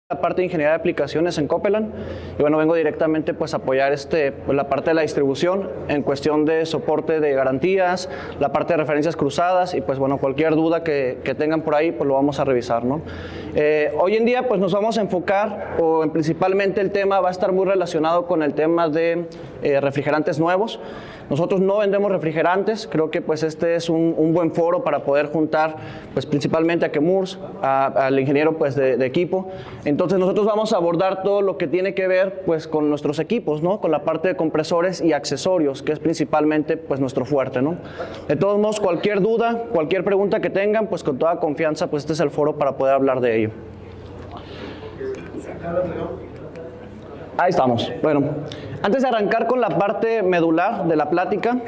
La parte de ingeniería de aplicaciones en Copeland y bueno, vengo directamente pues a apoyar pues, la parte de la distribución en cuestión de soporte de garantías, la parte de referencias cruzadas y pues bueno, cualquier duda que tengan por ahí pues lo vamos a revisar, ¿no? Hoy en día pues nos vamos a enfocar principalmente el tema va a estar muy relacionado con el tema de refrigerantes nuevos. Nosotros no vendemos refrigerantes, creo que pues este es un buen foro para poder juntar pues principalmente a Chemours, al ingeniero pues de equipo. Entonces nosotros vamos a abordar todo lo que tiene que ver pues con nuestros equipos, ¿no? Con la parte de compresores y accesorios, que es principalmente pues nuestro fuerte, ¿no? De todos modos, cualquier duda, cualquier pregunta que tengan, pues con toda confianza, pues este es el foro para poder hablar de ello. Ahí estamos. Bueno, antes de arrancar con la parte medular de la plática,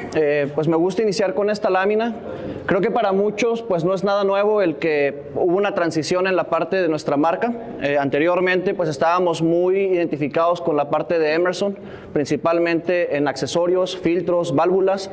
pues me gusta iniciar con esta lámina. Creo que para muchos pues no es nada nuevo el que hubo una transición en la parte de nuestra marca. Anteriormente pues estábamos muy identificados con la parte de Emerson, principalmente en accesorios, filtros, válvulas.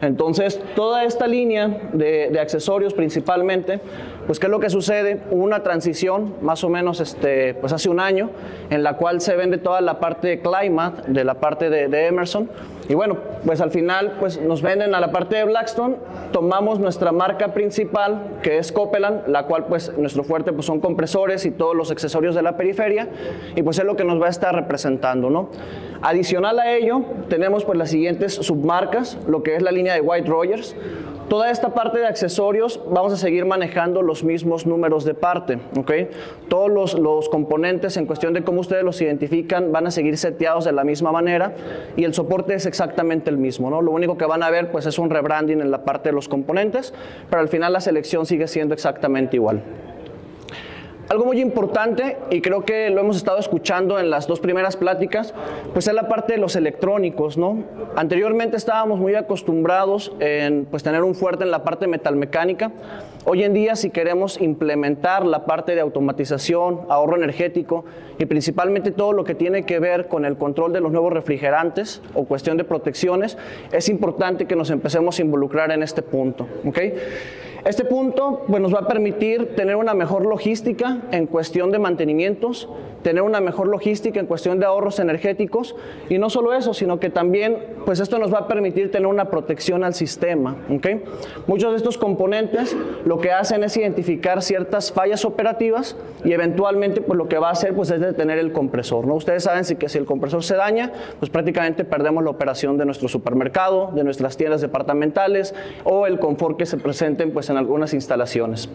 Entonces toda esta línea de accesorios principalmente, pues ¿qué es lo que sucede? Hubo una transición más o menos pues hace un año en la cual se vende toda la parte de Climat, de la parte de Emerson. Y bueno, pues al final pues nos venden a la parte de Blackstone, tomamos nuestra marca principal que es Copeland, la cual pues nuestro fuerte pues son compresores y todos los accesorios de la periferia y pues es lo que nos va a estar representando, ¿no? Adicional a ello tenemos pues las siguientes submarcas, lo que es la línea de White Rogers. Toda esta parte de accesorios vamos a seguir manejando los mismos números de parte, ¿ok? Todos los componentes en cuestión de cómo ustedes los identifican van a seguir seteados de la misma manera y el soporte es exactamente el mismo, ¿no? Lo único que van a ver pues es un rebranding en la parte de los componentes, pero al final la selección sigue siendo exactamente igual. Algo muy importante, y creo que lo hemos estado escuchando en las dos primeras pláticas, pues es la parte de los electrónicos, ¿no? Anteriormente estábamos muy acostumbrados en pues, tener un fuerte en la parte metalmecánica. Hoy en día, si queremos implementar la parte de automatización, ahorro energético y principalmente todo lo que tiene que ver con el control de los nuevos refrigerantes o cuestión de protecciones, es importante que nos empecemos a involucrar en este punto, ¿ok? Este punto pues, nos va a permitir tener una mejor logística en cuestión de mantenimientos, tener una mejor logística en cuestión de ahorros energéticos y no solo eso, sino que también pues esto nos va a permitir tener una protección al sistema, ¿okay? Muchos de estos componentes lo que hacen es identificar ciertas fallas operativas y eventualmente pues lo que va a hacer pues es detener el compresor, ¿no? Ustedes saben que si el compresor se daña, pues prácticamente perdemos la operación de nuestro supermercado, de nuestras tiendas departamentales o el confort que se presenten pues en algunas instalaciones.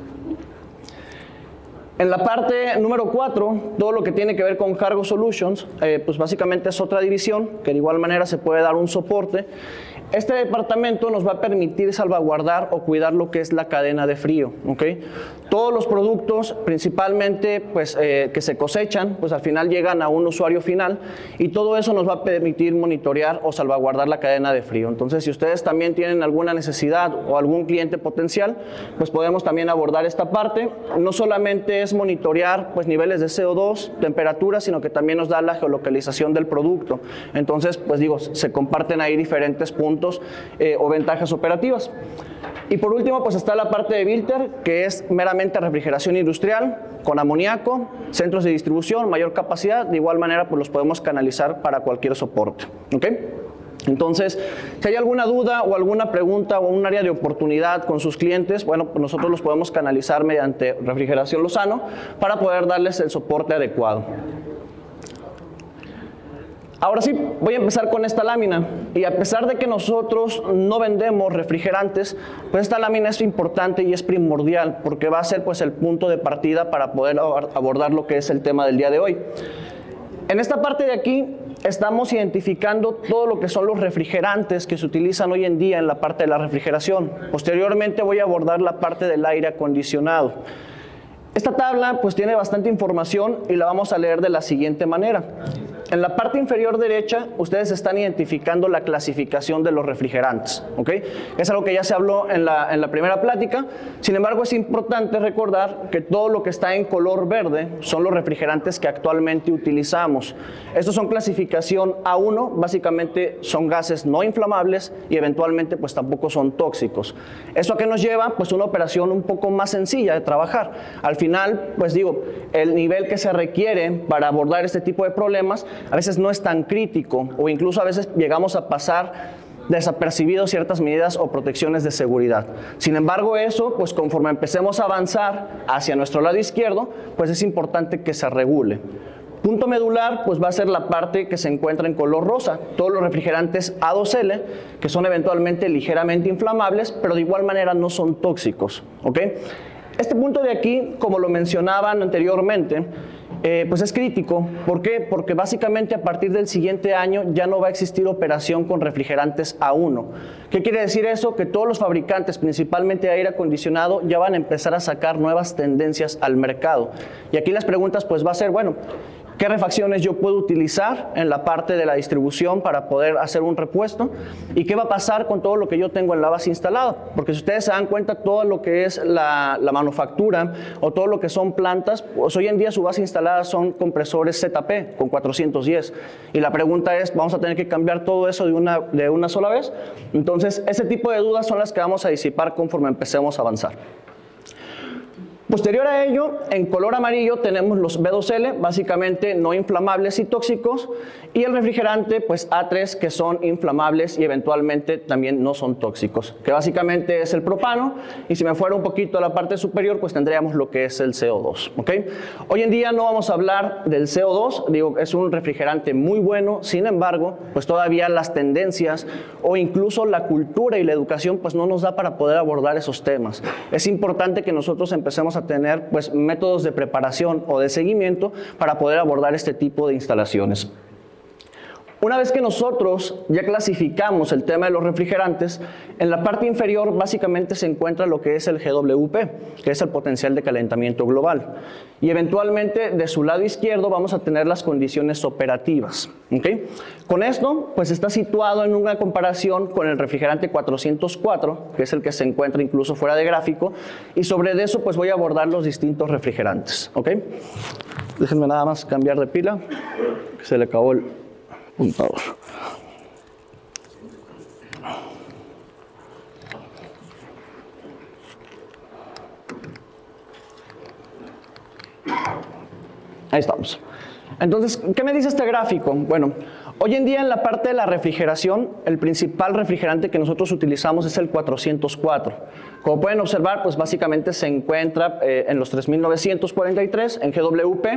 En la parte número 4, todo lo que tiene que ver con Cargo Solutions, pues básicamente es otra división que de igual manera se puede dar un soporte. Este departamento nos va a permitir salvaguardar o cuidar lo que es la cadena de frío, ¿ok? Todos los productos, principalmente pues, que se cosechan, pues al final llegan a un usuario final y todo eso nos va a permitir monitorear o salvaguardar la cadena de frío. Entonces, si ustedes también tienen alguna necesidad o algún cliente potencial, pues podemos también abordar esta parte. No solamente es monitorear pues, niveles de CO2, temperatura, sino que también nos da la geolocalización del producto. Entonces, pues digo, se comparten ahí diferentes puntos o ventajas operativas. Y por último, pues está la parte de Vilter, que es meramente refrigeración industrial, con amoníaco, centros de distribución, mayor capacidad, de igual manera pues los podemos canalizar para cualquier soporte, ¿ok? Entonces, si hay alguna duda o alguna pregunta o un área de oportunidad con sus clientes, bueno, pues nosotros los podemos canalizar mediante Refrigeración Lozano para poder darles el soporte adecuado. Ahora sí, voy a empezar con esta lámina y a pesar de que nosotros no vendemos refrigerantes, pues esta lámina es importante y es primordial porque va a ser pues el punto de partida para poder abordar lo que es el tema del día de hoy. En esta parte de aquí estamos identificando todo lo que son los refrigerantes que se utilizan hoy en día en la parte de la refrigeración. Posteriormente voy a abordar la parte del aire acondicionado. Esta tabla pues tiene bastante información y la vamos a leer de la siguiente manera. En la parte inferior derecha, ustedes están identificando la clasificación de los refrigerantes, ¿ok? Es algo que ya se habló en la primera plática. Sin embargo, es importante recordar que todo lo que está en color verde son los refrigerantes que actualmente utilizamos. Estos son clasificación A1, básicamente son gases no inflamables y eventualmente pues tampoco son tóxicos. ¿Eso a qué nos lleva? Pues una operación un poco más sencilla de trabajar. Al final, pues digo, el nivel que se requiere para abordar este tipo de problemas a veces no es tan crítico, o incluso a veces llegamos a pasar desapercibidos ciertas medidas o protecciones de seguridad. Sin embargo, eso, pues conforme empecemos a avanzar hacia nuestro lado izquierdo, pues es importante que se regule. Punto medular, pues va a ser la parte que se encuentra en color rosa, todos los refrigerantes A2L, que son eventualmente ligeramente inflamables, pero de igual manera no son tóxicos, ¿ok? Este punto de aquí, como lo mencionaban anteriormente, pues es crítico. ¿Por qué? Porque básicamente a partir del siguiente año ya no va a existir operación con refrigerantes A1. ¿Qué quiere decir eso? Que todos los fabricantes, principalmente de aire acondicionado, ya van a empezar a sacar nuevas tendencias al mercado. Y aquí las preguntas pues va a ser, bueno, ¿qué refacciones yo puedo utilizar en la parte de la distribución para poder hacer un repuesto? ¿Y qué va a pasar con todo lo que yo tengo en la base instalada? Porque si ustedes se dan cuenta, todo lo que es la manufactura o todo lo que son plantas, pues hoy en día su base instalada son compresores ZP con 410. Y la pregunta es, ¿vamos a tener que cambiar todo eso de una sola vez? Entonces, ese tipo de dudas son las que vamos a disipar conforme empecemos a avanzar. Posterior a ello, en color amarillo tenemos los B2L, básicamente no inflamables y tóxicos, y el refrigerante pues A3, que son inflamables y eventualmente también no son tóxicos, que básicamente es el propano, y si me fuera un poquito a la parte superior pues tendríamos lo que es el CO2, ¿ok? Hoy en día no vamos a hablar del CO2, digo, es un refrigerante muy bueno, sin embargo, pues todavía las tendencias o incluso la cultura y la educación pues no nos da para poder abordar esos temas. Es importante que nosotros empecemos a tener pues métodos de preparación o de seguimiento para poder abordar este tipo de instalaciones. Una vez que nosotros ya clasificamos el tema de los refrigerantes, en la parte inferior básicamente se encuentra lo que es el GWP, que es el potencial de calentamiento global. Y eventualmente de su lado izquierdo vamos a tener las condiciones operativas, ¿okay? Con esto pues está situado en una comparación con el refrigerante 404, que es el que se encuentra incluso fuera de gráfico, y sobre eso pues voy a abordar los distintos refrigerantes, ¿okay? Déjenme nada más cambiar de pila, que se le acabó el apuntador. Ahí estamos. Entonces, ¿qué me dice este gráfico? Bueno, hoy en día en la parte de la refrigeración, el principal refrigerante que nosotros utilizamos es el 404. Como pueden observar, pues básicamente se encuentra en los 3943 en GWP,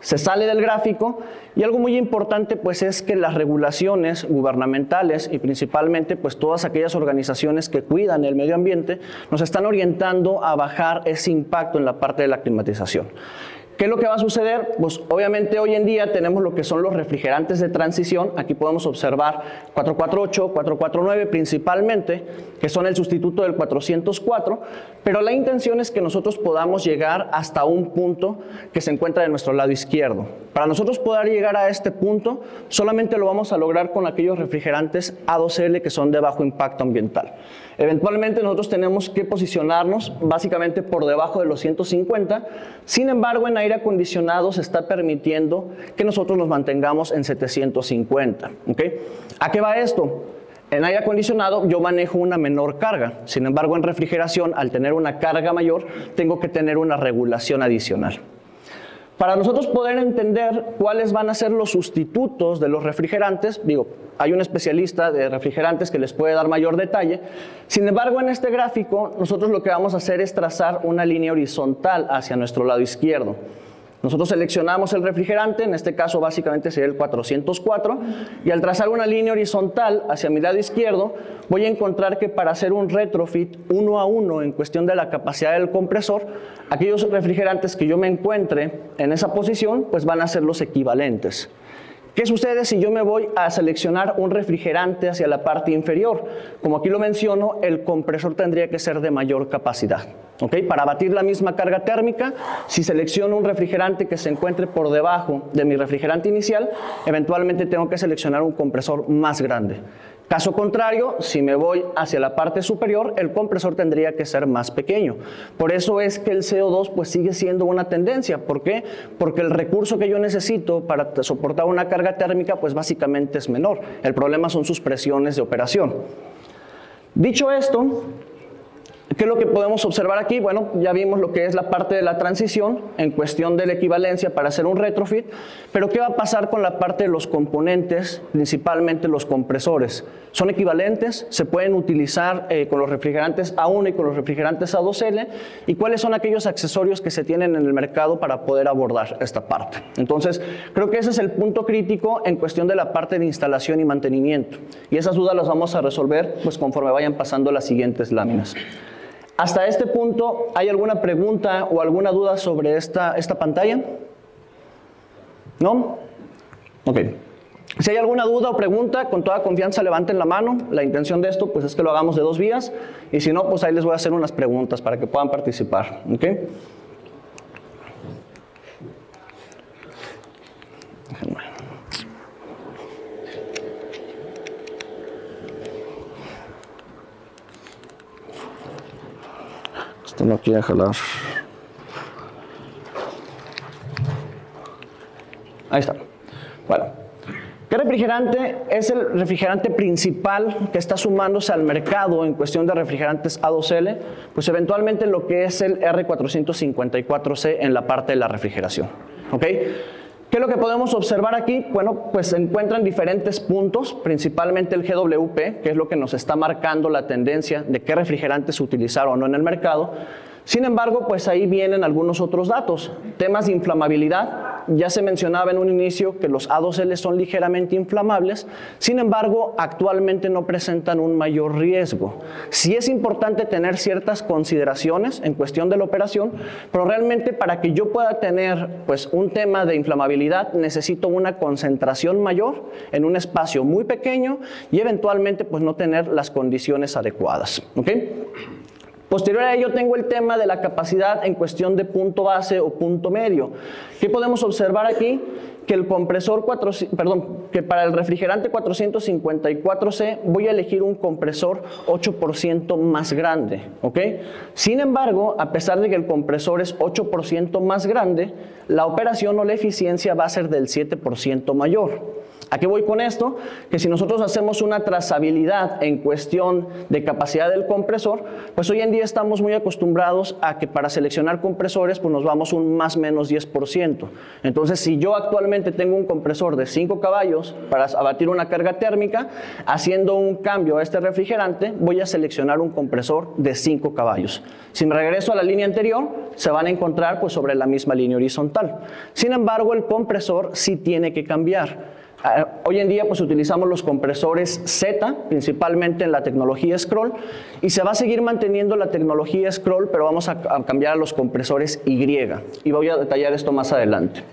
se sale del gráfico, y algo muy importante pues es que las regulaciones gubernamentales y principalmente pues todas aquellas organizaciones que cuidan el medio ambiente nos están orientando a bajar ese impacto en la parte de la climatización. ¿Qué es lo que va a suceder? Pues obviamente hoy en día tenemos lo que son los refrigerantes de transición. Aquí podemos observar 448, 449 principalmente, que son el sustituto del 404, pero la intención es que nosotros podamos llegar hasta un punto que se encuentra de nuestro lado izquierdo. Para nosotros poder llegar a este punto, solamente lo vamos a lograr con aquellos refrigerantes A2L que son de bajo impacto ambiental. Eventualmente nosotros tenemos que posicionarnos básicamente por debajo de los 150, sin embargo en aire acondicionado se está permitiendo que nosotros nos mantengamos en 750. ¿Okay? ¿A qué va esto? En aire acondicionado yo manejo una menor carga, sin embargo en refrigeración al tener una carga mayor tengo que tener una regulación adicional. Para nosotros poder entender cuáles van a ser los sustitutos de los refrigerantes, digo, hay un especialista de refrigerantes que les puede dar mayor detalle. Sin embargo, en este gráfico, nosotros lo que vamos a hacer es trazar una línea horizontal hacia nuestro lado izquierdo. Nosotros seleccionamos el refrigerante, en este caso básicamente sería el 404, y al trazar una línea horizontal hacia mi lado izquierdo, voy a encontrar que para hacer un retrofit 1 a 1 en cuestión de la capacidad del compresor, aquellos refrigerantes que yo me encuentre en esa posición, pues van a ser los equivalentes. ¿Qué sucede si yo me voy a seleccionar un refrigerante hacia la parte inferior? Como aquí lo menciono, el compresor tendría que ser de mayor capacidad. ¿ok? Para batir la misma carga térmica, si selecciono un refrigerante que se encuentre por debajo de mi refrigerante inicial, eventualmente tengo que seleccionar un compresor más grande. Caso contrario, si me voy hacia la parte superior, el compresor tendría que ser más pequeño. Por eso es que el CO2 pues sigue siendo una tendencia. ¿Por qué? Porque el recurso que yo necesito para soportar una carga térmica pues básicamente es menor. El problema son sus presiones de operación. Dicho esto, ¿qué es lo que podemos observar aquí? Bueno, ya vimos lo que es la parte de la transición en cuestión de la equivalencia para hacer un retrofit, pero ¿qué va a pasar con la parte de los componentes, principalmente los compresores? ¿Son equivalentes? ¿Se pueden utilizar con los refrigerantes A1 y con los refrigerantes A2L? ¿Y cuáles son aquellos accesorios que se tienen en el mercado para poder abordar esta parte? Entonces, creo que ese es el punto crítico en cuestión de la parte de instalación y mantenimiento. Y esas dudas las vamos a resolver pues, conforme vayan pasando las siguientes láminas. Hasta este punto, ¿hay alguna pregunta o alguna duda sobre esta pantalla? ¿No? Ok. Si hay alguna duda o pregunta, con toda confianza levanten la mano. La intención de esto pues, es que lo hagamos de 2 vías. Y si no, pues ahí les voy a hacer unas preguntas para que puedan participar. ¿Ok? Esto no quiere jalar. Ahí está. Bueno, ¿qué refrigerante es el refrigerante principal que está sumándose al mercado en cuestión de refrigerantes A2L? Pues eventualmente lo que es el R454C en la parte de la refrigeración. ¿Ok? ¿Qué es lo que podemos observar aquí? Bueno, pues se encuentran diferentes puntos, principalmente el GWP, que es lo que nos está marcando la tendencia de qué refrigerantes utilizar o no en el mercado. Sin embargo, pues ahí vienen algunos otros datos. Temas de inflamabilidad. Ya se mencionaba en un inicio que los A2L son ligeramente inflamables. Sin embargo, actualmente no presentan un mayor riesgo. Sí es importante tener ciertas consideraciones en cuestión de la operación, pero realmente para que yo pueda tener pues, un tema de inflamabilidad necesito una concentración mayor en un espacio muy pequeño y eventualmente pues, no tener las condiciones adecuadas. ¿Ok? Posterior a ello tengo el tema de la capacidad en cuestión de punto base o punto medio. ¿Qué podemos observar aquí? Que el compresor que para el refrigerante 454C voy a elegir un compresor 8% más grande, ¿ok? Sin embargo, a pesar de que el compresor es 8% más grande, la operación o la eficiencia va a ser del 7% mayor. ¿A qué voy con esto? Que si nosotros hacemos una trazabilidad en cuestión de capacidad del compresor, pues hoy en día estamos muy acostumbrados a que para seleccionar compresores pues nos vamos un más o menos 10%. Entonces, si yo actualmente tengo un compresor de 5 caballos para abatir una carga térmica, haciendo un cambio a este refrigerante, voy a seleccionar un compresor de 5 caballos. Si me regreso a la línea anterior, se van a encontrar pues sobre la misma línea horizontal. Sin embargo, el compresor sí tiene que cambiar. Hoy en día pues utilizamos los compresores Z, principalmente en la tecnología Scroll, y se va a seguir manteniendo la tecnología Scroll, pero vamos a cambiar a los compresores Y, y voy a detallar esto más adelante.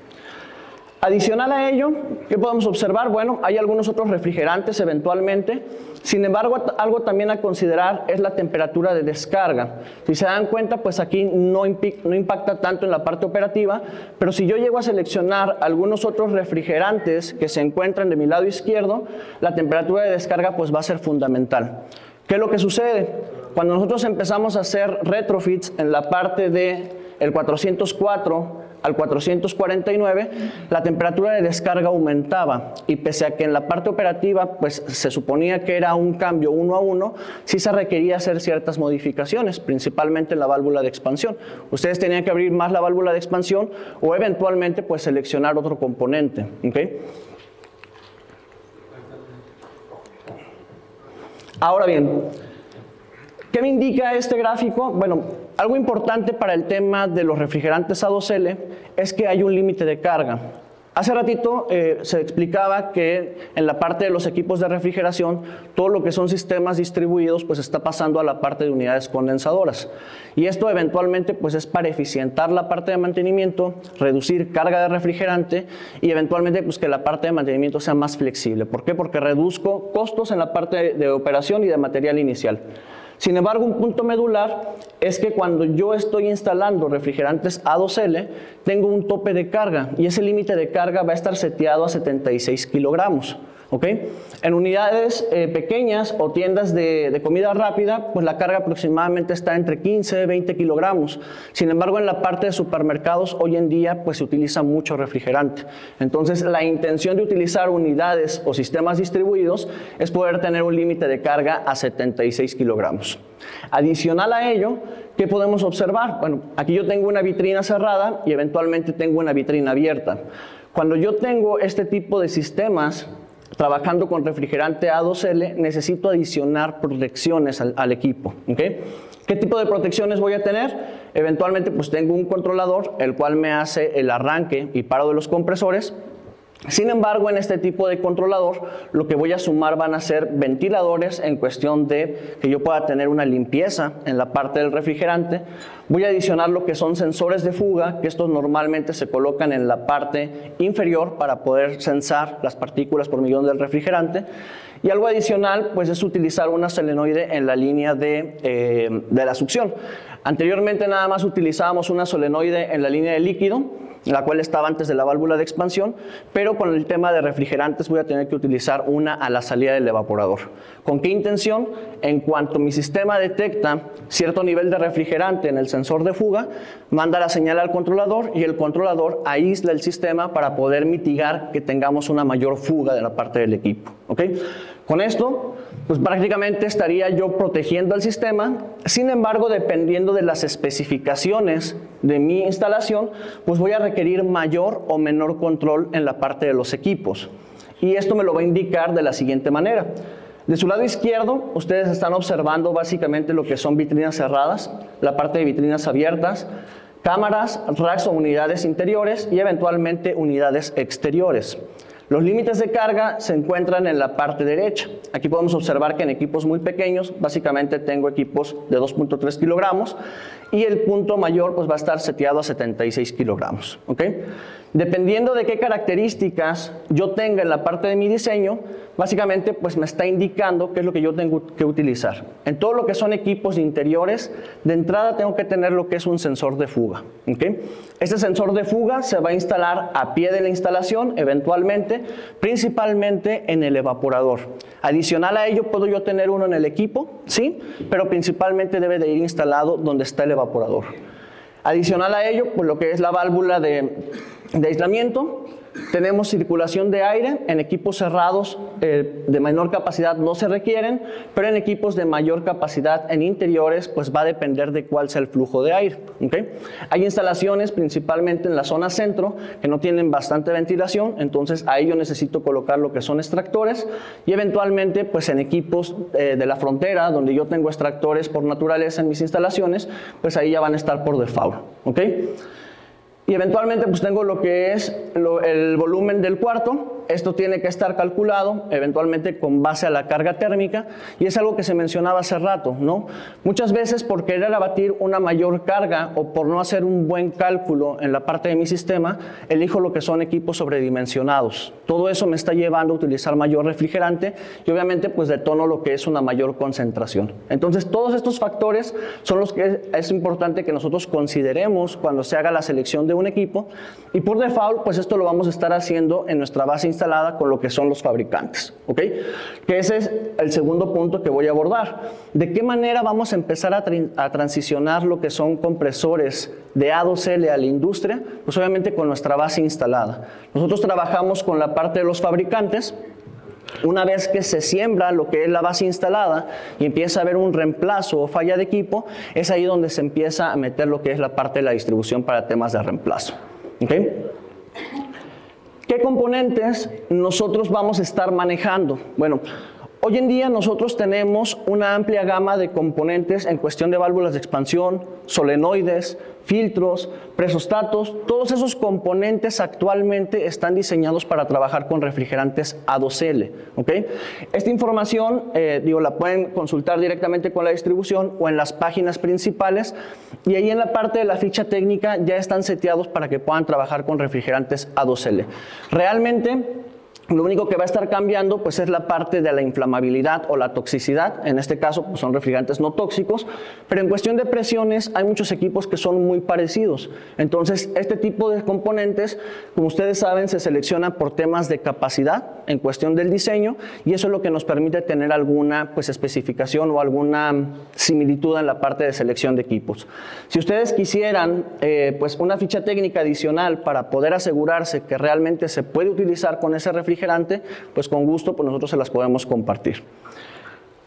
Adicional a ello, ¿qué podemos observar? Bueno, hay algunos otros refrigerantes eventualmente. Sin embargo, algo también a considerar es la temperatura de descarga. Si se dan cuenta, pues aquí no impacta tanto en la parte operativa, pero si yo llego a seleccionar algunos otros refrigerantes que se encuentran de mi lado izquierdo, la temperatura de descarga pues va a ser fundamental. ¿Qué es lo que sucede? Cuando nosotros empezamos a hacer retrofits en la parte del 404 al 449, la temperatura de descarga aumentaba y pese a que en la parte operativa pues, se suponía que era un cambio 1 a 1, sí se requería hacer ciertas modificaciones, principalmente en la válvula de expansión. Ustedes tenían que abrir más la válvula de expansión o eventualmente pues, seleccionar otro componente. ¿Okay? Ahora bien, ¿qué me indica este gráfico? Bueno, algo importante para el tema de los refrigerantes A2L es que hay un límite de carga. Hace ratito se explicaba que en la parte de los equipos de refrigeración, todo lo que son sistemas distribuidos pues está pasando a la parte de unidades condensadoras. Y esto eventualmente pues es para eficientar la parte de mantenimiento, reducir carga de refrigerante y eventualmente pues que la parte de mantenimiento sea más flexible. ¿Por qué? Porque reduzco costos en la parte de operación y de material inicial. Sin embargo, un punto medular es que cuando yo estoy instalando refrigerantes A2L, tengo un tope de carga y ese límite de carga va a estar seteado a 76 kilogramos. ¿Okay? En unidades pequeñas o tiendas de comida rápida, pues la carga aproximadamente está entre 15 y 20 kilogramos. Sin embargo, en la parte de supermercados hoy en día pues se utiliza mucho refrigerante. Entonces, la intención de utilizar unidades o sistemas distribuidos es poder tener un límite de carga a 76 kilogramos. Adicional a ello, ¿qué podemos observar? Bueno, aquí yo tengo una vitrina cerrada y eventualmente tengo una vitrina abierta. Cuando yo tengo este tipo de sistemas trabajando con refrigerante A2L, necesito adicionar protecciones al equipo. ¿Okay? ¿Qué tipo de protecciones voy a tener? Eventualmente pues tengo un controlador, el cual me hace el arranque y paro de los compresores. Sin embargo, en este tipo de controlador, lo que voy a sumar van a ser ventiladores en cuestión de que yo pueda tener una limpieza en la parte del refrigerante. Voy a adicionar lo que son sensores de fuga, que estos normalmente se colocan en la parte inferior para poder censar las partículas por millón del refrigerante. Y algo adicional, pues es utilizar una solenoide en la línea de la succión. Anteriormente nada más utilizábamos una solenoide en la línea de líquido, la cual estaba antes de la válvula de expansión, pero con el tema de refrigerantes voy a tener que utilizar una a la salida del evaporador. ¿Con qué intención? En cuanto mi sistema detecta cierto nivel de refrigerante en el sensor de fuga, manda la señal al controlador y el controlador aísla el sistema para poder mitigar que tengamos una mayor fuga de la parte del equipo. ¿Okay? Con esto, pues prácticamente estaría yo protegiendo el sistema. Sin embargo, dependiendo de las especificaciones de mi instalación, pues voy a requerir mayor o menor control en la parte de los equipos. Y esto me lo va a indicar de la siguiente manera. De su lado izquierdo, ustedes están observando básicamente lo que son vitrinas cerradas, la parte de vitrinas abiertas, cámaras, racks o unidades interiores y eventualmente unidades exteriores. Los límites de carga se encuentran en la parte derecha. Aquí podemos observar que en equipos muy pequeños, básicamente tengo equipos de 2.3 kilogramos y el punto mayor pues va a estar seteado a 76 kilogramos. ¿Okay? Dependiendo de qué características yo tenga en la parte de mi diseño, básicamente pues me está indicando qué es lo que yo tengo que utilizar. En todo lo que son equipos interiores, de entrada tengo que tener lo que es un sensor de fuga. ¿Okay? Este sensor de fuga se va a instalar a pie de la instalación, eventualmente, principalmente en el evaporador. Adicional a ello, puedo yo tener uno en el equipo, sí, pero principalmente debe de ir instalado donde está el evaporador. Adicional a ello, pues lo que es la válvula de aislamiento, tenemos circulación de aire. En equipos cerrados de menor capacidad no se requieren, pero en equipos de mayor capacidad en interiores pues va a depender de cuál sea el flujo de aire. ¿Okay? Hay instalaciones principalmente en la zona centro que no tienen bastante ventilación, entonces ahí yo necesito colocar lo que son extractores y eventualmente pues en equipos de la frontera donde yo tengo extractores por naturaleza en mis instalaciones, pues ahí ya van a estar por default. ¿Okay? Y eventualmente pues tengo lo que es el volumen del cuarto. Esto tiene que estar calculado eventualmente con base a la carga térmica y es algo que se mencionaba hace rato, ¿no? Muchas veces por querer abatir una mayor carga o por no hacer un buen cálculo en la parte de mi sistema, elijo lo que son equipos sobredimensionados. Todo eso me está llevando a utilizar mayor refrigerante y obviamente pues detono lo que es una mayor concentración. Entonces todos estos factores son los que es importante que nosotros consideremos cuando se haga la selección de un equipo y por default pues esto lo vamos a estar haciendo en nuestra base instalada con lo que son los fabricantes. ¿Okay? Que ese es el segundo punto que voy a abordar. ¿De qué manera vamos a empezar a transicionar lo que son compresores de A2L a la industria? Pues obviamente con nuestra base instalada. Nosotros trabajamos con la parte de los fabricantes. Una vez que se siembra lo que es la base instalada y empieza a haber un reemplazo o falla de equipo, es ahí donde se empieza a meter lo que es la parte de la distribución para temas de reemplazo. ¿Okay? ¿Qué componentes nosotros vamos a estar manejando? Bueno, hoy en día nosotros tenemos una amplia gama de componentes en cuestión de válvulas de expansión, solenoides, filtros, presostatos. Todos esos componentes actualmente están diseñados para trabajar con refrigerantes A2L. ¿Okay? Esta información la pueden consultar directamente con la distribución o en las páginas principales y ahí en la parte de la ficha técnica ya están seteados para que puedan trabajar con refrigerantes A2L. Realmente Lo único que va a estar cambiando pues es la parte de la inflamabilidad o la toxicidad. En este caso pues son refrigerantes no tóxicos, pero en cuestión de presiones hay muchos equipos que son muy parecidos. Entonces este tipo de componentes, como ustedes saben, se seleccionan por temas de capacidad en cuestión del diseño, y eso es lo que nos permite tener alguna pues especificación o alguna similitud en la parte de selección de equipos. Si ustedes quisieran pues una ficha técnica adicional para poder asegurarse que realmente se puede utilizar con ese refrigerante, pues con gusto pues nosotros se las podemos compartir.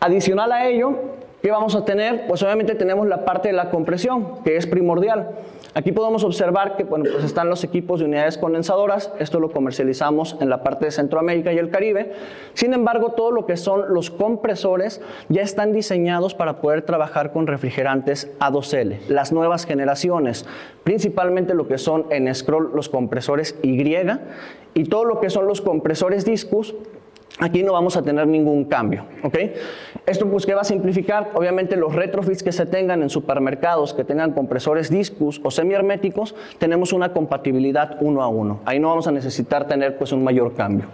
Adicional a ello, ¿qué vamos a tener? Pues obviamente tenemos la parte de la compresión, que es primordial. Aquí podemos observar que bueno, pues están los equipos de unidades condensadoras. Esto lo comercializamos en la parte de Centroamérica y el Caribe. Sin embargo, todo lo que son los compresores ya están diseñados para poder trabajar con refrigerantes A2L, las nuevas generaciones, principalmente lo que son en Scroll los compresores Y, y todo lo que son los compresores Discus. Aquí no vamos a tener ningún cambio, ¿ok? Esto pues ¿qué va a simplificar? Obviamente los retrofits que se tengan en supermercados que tengan compresores Discus o semiherméticos, tenemos una compatibilidad 1 a 1. Ahí no vamos a necesitar tener pues un mayor cambio.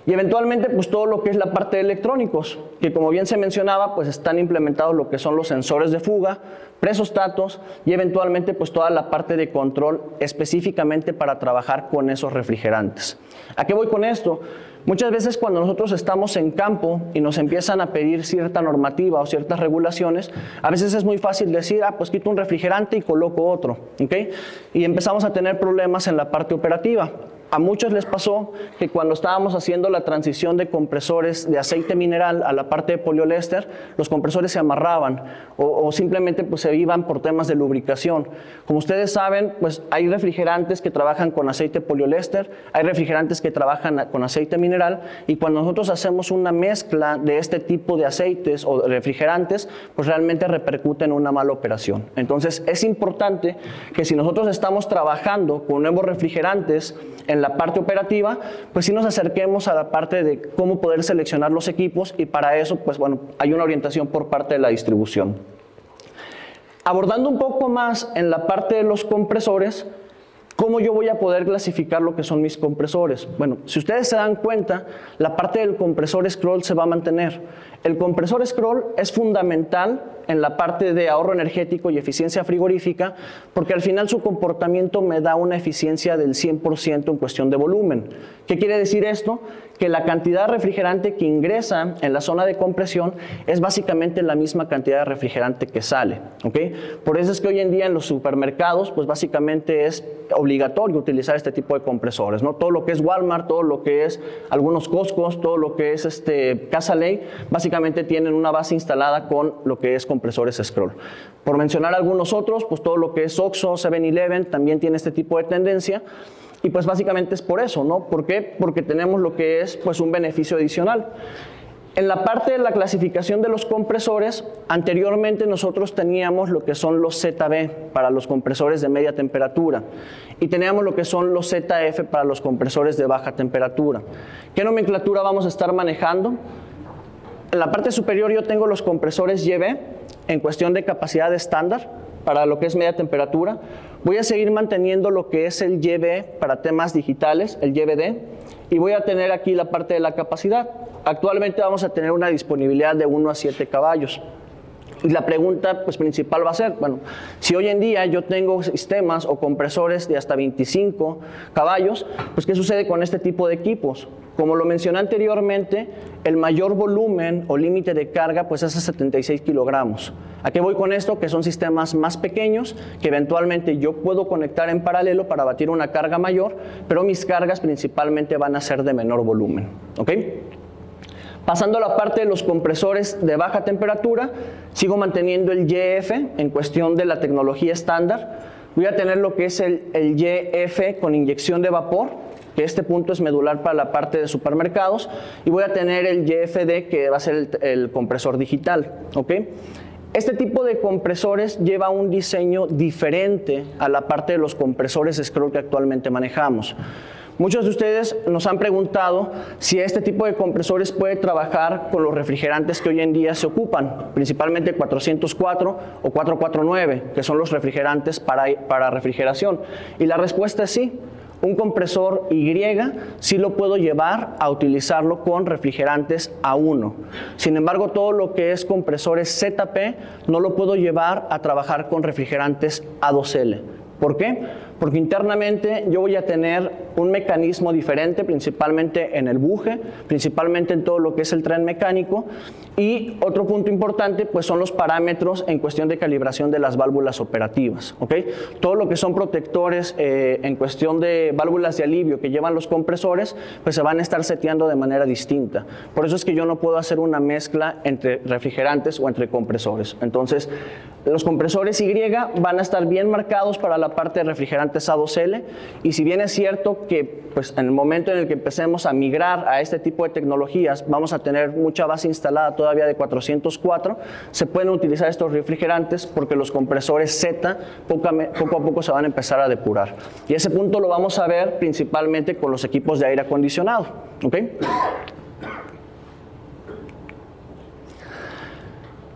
Y eventualmente pues todo lo que es la parte de electrónicos, que como bien se mencionaba pues están implementados lo que son los sensores de fuga, presostatos y eventualmente pues toda la parte de control específicamente para trabajar con esos refrigerantes. ¿A qué voy con esto? Muchas veces cuando nosotros estamos en campo y nos empiezan a pedir cierta normativa o ciertas regulaciones, a veces es muy fácil decir, pues quito un refrigerante y coloco otro, ¿ok? Y empezamos a tener problemas en la parte operativa. A muchos les pasó que cuando estábamos haciendo la transición de compresores de aceite mineral a la parte de poliéster, los compresores se amarraban o simplemente pues se iban por temas de lubricación. Como ustedes saben, pues hay refrigerantes que trabajan con aceite poliéster, hay refrigerantes que trabajan con aceite mineral, y cuando nosotros hacemos una mezcla de este tipo de aceites o de refrigerantes, pues realmente repercute en una mala operación. Entonces es importante que si nosotros estamos trabajando con nuevos refrigerantes en la parte operativa, pues sí nos acerquemos a la parte de cómo poder seleccionar los equipos, y para eso pues bueno, hay una orientación por parte de la distribución. Abordando un poco más en la parte de los compresores, ¿cómo yo voy a poder clasificar lo que son mis compresores? Bueno, si ustedes se dan cuenta, la parte del compresor Scroll se va a mantener. El compresor Scroll es fundamental en la parte de ahorro energético y eficiencia frigorífica, porque al final su comportamiento me da una eficiencia del 100% en cuestión de volumen. ¿Qué quiere decir esto? Que la cantidad de refrigerante que ingresa en la zona de compresión es básicamente la misma cantidad de refrigerante que sale, ¿ok? Por eso es que hoy en día en los supermercados, pues básicamente es obligatorio utilizar este tipo de compresores, ¿no? Todo lo que es Walmart, todo lo que es algunos Costcos, todo lo que es Casa Ley, básicamente tienen una base instalada con lo que es compresores Scroll. Por mencionar algunos otros, pues todo lo que es Oxxo, 7-Eleven también tiene este tipo de tendencia. Y pues básicamente es por eso, ¿no? ¿Por qué? Porque tenemos lo que es pues un beneficio adicional. En la parte de la clasificación de los compresores, anteriormente nosotros teníamos lo que son los ZB para los compresores de media temperatura y teníamos lo que son los ZF para los compresores de baja temperatura. ¿Qué nomenclatura vamos a estar manejando? En la parte superior yo tengo los compresores YB en cuestión de capacidad estándar para lo que es media temperatura. Voy a seguir manteniendo lo que es el YB para temas digitales, el YBD, y voy a tener aquí la parte de la capacidad. Actualmente vamos a tener una disponibilidad de 1 a 7 caballos. Y la pregunta pues, principal va a ser, bueno, si hoy en día yo tengo sistemas o compresores de hasta 25 caballos, pues ¿qué sucede con este tipo de equipos? Como lo mencioné anteriormente, el mayor volumen o límite de carga pues es a 76 kilogramos. ¿A qué voy con esto? Que son sistemas más pequeños que eventualmente yo puedo conectar en paralelo para batir una carga mayor, pero mis cargas principalmente van a ser de menor volumen, ¿ok? Pasando a la parte de los compresores de baja temperatura, sigo manteniendo el YF en cuestión de la tecnología estándar. Voy a tener lo que es el YF con inyección de vapor, que este punto es medular para la parte de supermercados, y voy a tener el YFD, que va a ser el compresor digital, ¿ok? Este tipo de compresores lleva un diseño diferente a la parte de los compresores Scroll que actualmente manejamos. Muchos de ustedes nos han preguntado si este tipo de compresores puede trabajar con los refrigerantes que hoy en día se ocupan, principalmente 404 o 449, que son los refrigerantes para refrigeración. Y la respuesta es sí. Un compresor Y sí lo puedo llevar a utilizarlo con refrigerantes A1. Sin embargo, todo lo que es compresores ZP no lo puedo llevar a trabajar con refrigerantes A2L. ¿Por qué? Porque internamente yo voy a tener un mecanismo diferente, principalmente en el buje, principalmente en todo lo que es el tren mecánico. Y otro punto importante pues son los parámetros en cuestión de calibración de las válvulas operativas. ¿Okay? Todo lo que son protectores en cuestión de válvulas de alivio que llevan los compresores, pues se van a estar seteando de manera distinta. Por eso es que yo no puedo hacer una mezcla entre refrigerantes o entre compresores. Entonces, los compresores Y van a estar bien marcados para la parte de refrigerantes A2L, y si bien es cierto que pues, en el momento en el que empecemos a migrar a este tipo de tecnologías vamos a tener mucha base instalada todavía de 404, se pueden utilizar estos refrigerantes porque los compresores Z poco a poco se van a empezar a depurar. Y ese punto lo vamos a ver principalmente con los equipos de aire acondicionado. ¿Okay?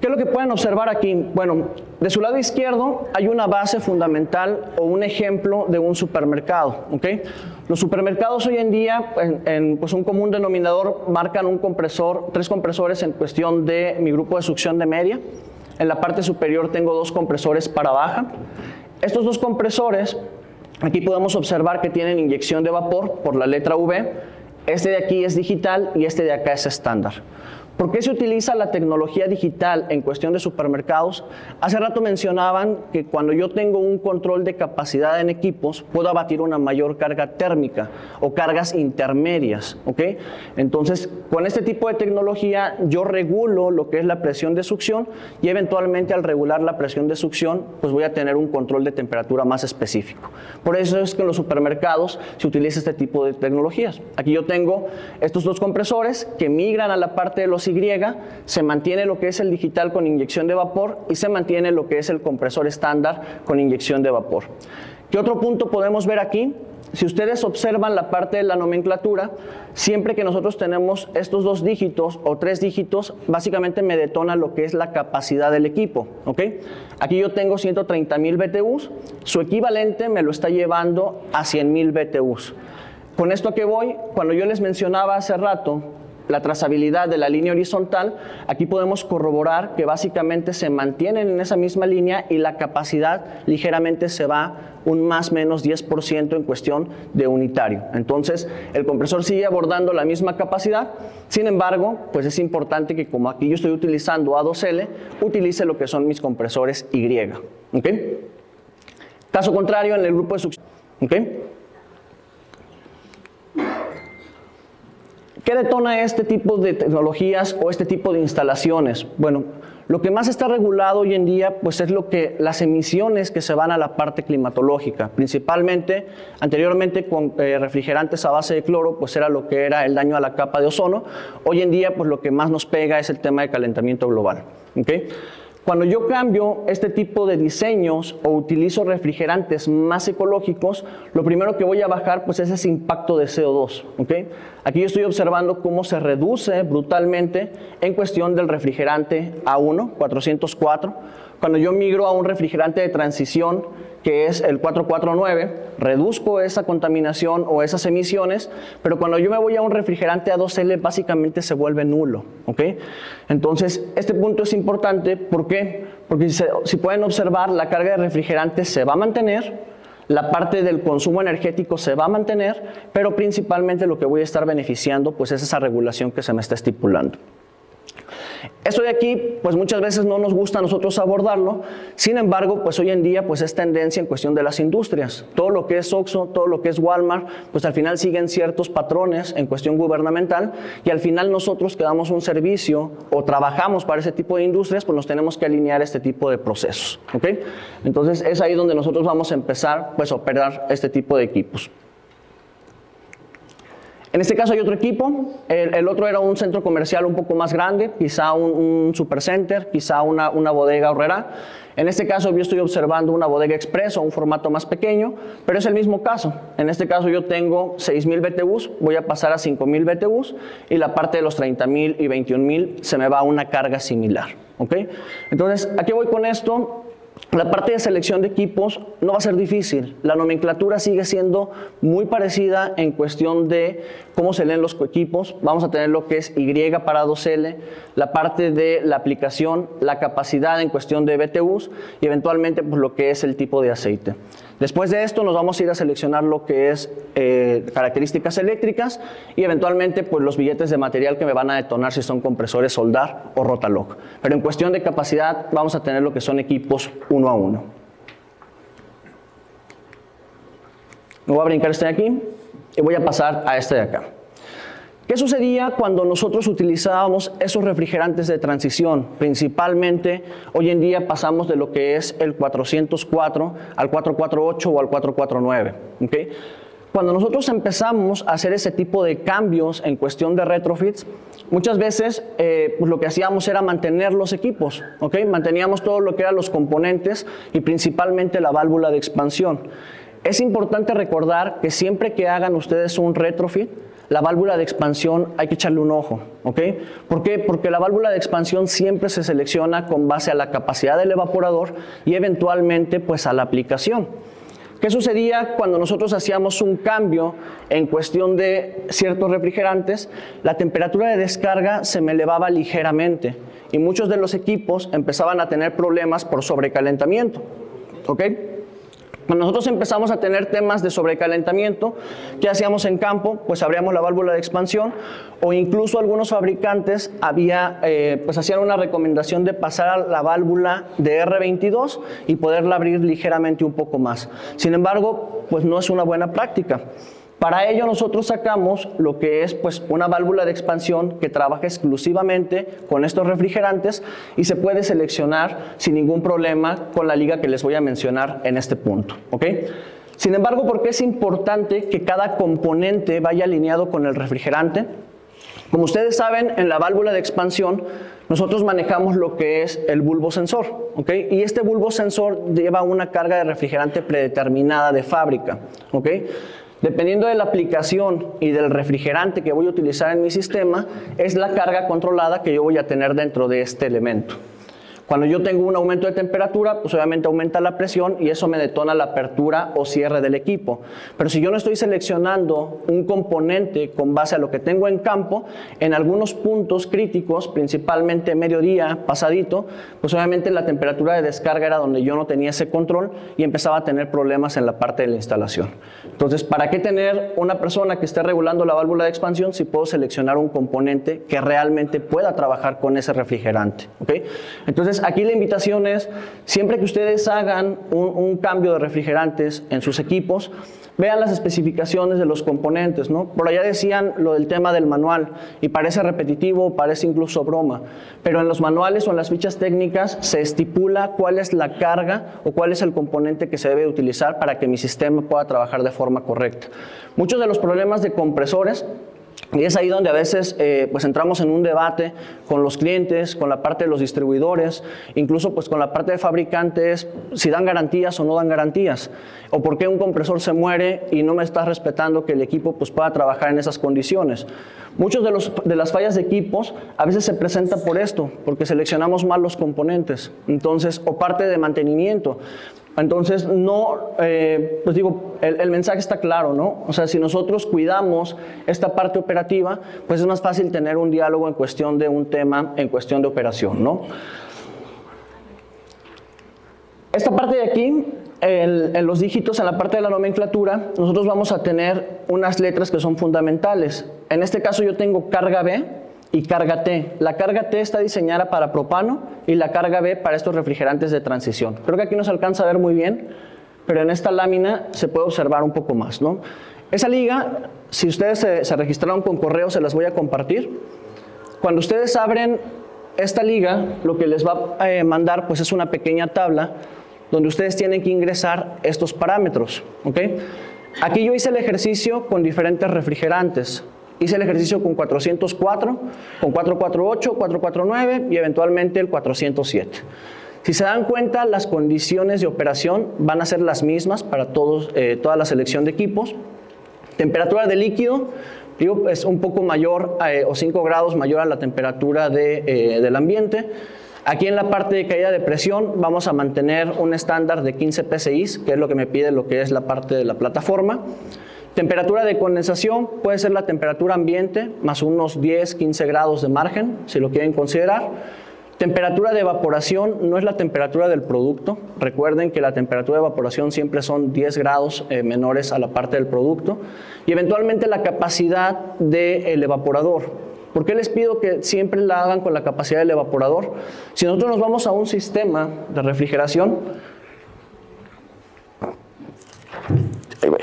¿Qué es lo que pueden observar aquí? Bueno, de su lado izquierdo hay una base fundamental o un ejemplo de un supermercado. ¿Okay? Los supermercados hoy en día, pues un común denominador, marcan un compresor, 3 compresores en cuestión de mi grupo de succión de media. En la parte superior tengo 2 compresores para baja. Estos 2 compresores, aquí podemos observar que tienen inyección de vapor por la letra V. Este de aquí es digital y este de acá es estándar. ¿Por qué se utiliza la tecnología digital en cuestión de supermercados? Hace rato mencionaban que cuando yo tengo un control de capacidad en equipos, puedo abatir una mayor carga térmica o cargas intermedias. ¿Okay? Entonces, con este tipo de tecnología, yo regulo lo que es la presión de succión y eventualmente al regular la presión de succión, pues voy a tener un control de temperatura más específico. Por eso es que en los supermercados se utiliza este tipo de tecnologías. Aquí yo tengo estos 2 compresores que migran a la parte de los Y, se mantiene lo que es el digital con inyección de vapor y se mantiene lo que es el compresor estándar con inyección de vapor. ¿Qué otro punto podemos ver aquí? Si ustedes observan la parte de la nomenclatura, siempre que nosotros tenemos estos 2 dígitos o 3 dígitos, básicamente me detona lo que es la capacidad del equipo. ¿Okay? Aquí yo tengo 130,000 BTUs, su equivalente me lo está llevando a 100,000 BTUs. ¿Con esto a qué voy? Cuando yo les mencionaba hace rato la trazabilidad de la línea horizontal, aquí podemos corroborar que básicamente se mantienen en esa misma línea y la capacidad ligeramente se va un más menos 10% en cuestión de unitario. Entonces, el compresor sigue abordando la misma capacidad, sin embargo, pues es importante que como aquí yo estoy utilizando A2L, utilice lo que son mis compresores Y. ¿Okay? Caso contrario en el grupo de succión. ¿Okay? ¿Qué detona este tipo de tecnologías o este tipo de instalaciones? Bueno, lo que más está regulado hoy en día pues es las emisiones que se van a la parte climatológica, principalmente anteriormente con refrigerantes a base de cloro, pues era lo que era el daño a la capa de ozono. Hoy en día pues lo que más nos pega es el tema de calentamiento global. ¿Okay? Cuando yo cambio este tipo de diseños o utilizo refrigerantes más ecológicos, lo primero que voy a bajar pues es ese impacto de CO2. ¿Okay? Aquí yo estoy observando cómo se reduce brutalmente en cuestión del refrigerante A1, 404. Cuando yo migro a un refrigerante de transición que es el 449, reduzco esa contaminación o esas emisiones, pero cuando yo me voy a un refrigerante A2L básicamente se vuelve nulo. ¿Okay? Entonces, este punto es importante. ¿Por qué? Porque si pueden observar, la carga de refrigerante se va a mantener, la parte del consumo energético se va a mantener, pero principalmente lo que voy a estar beneficiando pues es esa regulación que se me está estipulando. Esto de aquí, pues muchas veces no nos gusta a nosotros abordarlo, sin embargo, pues hoy en día pues es tendencia en cuestión de las industrias. Todo lo que es Oxxo, todo lo que es Walmart, pues al final siguen ciertos patrones en cuestión gubernamental y al final nosotros que damos un servicio o trabajamos para ese tipo de industrias, pues nos tenemos que alinear a este tipo de procesos. ¿Okay? Entonces es ahí donde nosotros vamos a empezar pues a operar este tipo de equipos. En este caso hay otro equipo, el otro era un centro comercial un poco más grande, quizá un supercenter, quizá una bodega horrera. En este caso yo estoy observando una bodega express o un formato más pequeño, pero es el mismo caso. En este caso yo tengo 6,000 BTUs, voy a pasar a 5,000 BTUs y la parte de los 30,000 y 21,000 se me va a una carga similar. ¿Okay? Entonces, ¿a qué voy con esto? La parte de selección de equipos no va a ser difícil. La nomenclatura sigue siendo muy parecida en cuestión de cómo se leen los equipos. Vamos a tener lo que es Y para 2L, la parte de la aplicación, la capacidad en cuestión de BTUs y eventualmente pues, lo que es el tipo de aceite. Después de esto nos vamos a ir a seleccionar lo que es características eléctricas y eventualmente pues, los billetes de material que me van a detonar si son compresores soldar o Rotalog. Pero en cuestión de capacidad vamos a tener lo que son equipos uno a uno. Me voy a brincar este de aquí y voy a pasar a este de acá. ¿Qué sucedía cuando nosotros utilizábamos esos refrigerantes de transición? Principalmente, hoy en día pasamos de lo que es el 404 al 448 o al 449. ¿Okay? Cuando nosotros empezamos a hacer ese tipo de cambios en cuestión de retrofits, muchas veces pues lo que hacíamos era mantener los equipos. ¿Okay? Manteníamos todo lo que eran los componentes y principalmente la válvula de expansión. Es importante recordar que siempre que hagan ustedes un retrofit, la válvula de expansión hay que echarle un ojo, ¿ok? ¿Por qué? Porque la válvula de expansión siempre se selecciona con base a la capacidad del evaporador y eventualmente pues a la aplicación. ¿Qué sucedía cuando nosotros hacíamos un cambio en cuestión de ciertos refrigerantes? La temperatura de descarga se me elevaba ligeramente y muchos de los equipos empezaban a tener problemas por sobrecalentamiento, ¿ok? Cuando nosotros empezamos a tener temas de sobrecalentamiento, ¿qué hacíamos en campo? Pues abríamos la válvula de expansión o incluso algunos fabricantes pues hacían una recomendación de pasar a la válvula de R22 y poderla abrir ligeramente un poco más. Sin embargo, pues no es una buena práctica. Para ello nosotros sacamos lo que es pues, una válvula de expansión que trabaja exclusivamente con estos refrigerantes y se puede seleccionar sin ningún problema con la liga que les voy a mencionar en este punto. ¿Okay? Sin embargo, ¿por qué es importante que cada componente vaya alineado con el refrigerante? Como ustedes saben, en la válvula de expansión nosotros manejamos lo que es el bulbo sensor, ¿okay? Y este bulbo sensor lleva una carga de refrigerante predeterminada de fábrica, ¿okay? Dependiendo de la aplicación y del refrigerante que voy a utilizar en mi sistema, es la carga controlada que yo voy a tener dentro de este elemento. Cuando yo tengo un aumento de temperatura, pues obviamente aumenta la presión y eso me detona la apertura o cierre del equipo. Pero si yo no estoy seleccionando un componente con base a lo que tengo en campo, en algunos puntos críticos, principalmente mediodía, pasadito, pues obviamente la temperatura de descarga era donde yo no tenía ese control y empezaba a tener problemas en la parte de la instalación. Entonces, ¿para qué tener una persona que esté regulando la válvula de expansión si puedo seleccionar un componente que realmente pueda trabajar con ese refrigerante? ¿Okay? Entonces, aquí la invitación es, siempre que ustedes hagan un cambio de refrigerantes en sus equipos, vean las especificaciones de los componentes, ¿no? Por allá decían lo del tema del manual, y parece repetitivo, parece incluso broma, pero en los manuales o en las fichas técnicas se estipula cuál es la carga o cuál es el componente que se debe utilizar para que mi sistema pueda trabajar de forma correcta. Muchos de los problemas de compresores, y es ahí donde a veces pues entramos en un debate con los clientes, con la parte de los distribuidores, incluso pues con la parte de fabricantes, si dan garantías o no dan garantías, o por qué un compresor se muere y no me está respetando que el equipo pues pueda trabajar en esas condiciones. Muchos de las fallas de equipos a veces se presenta por esto, porque seleccionamos mal los componentes, entonces, o parte de mantenimiento. Entonces, no, pues digo, el mensaje está claro, ¿no? O sea, si nosotros cuidamos esta parte operativa, pues es más fácil tener un diálogo en cuestión de un tema, en cuestión de operación, ¿no? Esta parte de aquí, en los dígitos, en la parte de la nomenclatura, nosotros vamos a tener unas letras que son fundamentales. En este caso yo tengo carga B y carga T. La carga T está diseñada para propano y la carga B para estos refrigerantes de transición. Creo que aquí no se alcanza a ver muy bien, pero en esta lámina se puede observar un poco más, ¿no? Esa liga, si ustedes se registraron con correo, se las voy a compartir. Cuando ustedes abren esta liga, lo que les va a mandar pues es una pequeña tabla donde ustedes tienen que ingresar estos parámetros, ¿ok? Aquí yo hice el ejercicio con diferentes refrigerantes. Hice el ejercicio con 404, con 448, 449 y eventualmente el 407. Si se dan cuenta, las condiciones de operación van a ser las mismas para toda la selección de equipos. Temperatura de líquido, digo, es un poco mayor o 5 grados mayor a la temperatura del ambiente. Aquí en la parte de caída de presión vamos a mantener un estándar de 15 PSI, que es lo que me pide lo que es la parte de la plataforma. Temperatura de condensación puede ser la temperatura ambiente más unos 10-15 grados de margen, si lo quieren considerar. Temperatura de evaporación no es la temperatura del producto. Recuerden que la temperatura de evaporación siempre son 10 grados menores a la parte del producto. Y eventualmente la capacidad del evaporador. ¿Por qué les pido que siempre la hagan con la capacidad del evaporador? Si nosotros nos vamos a un sistema de refrigeración, ahí voy.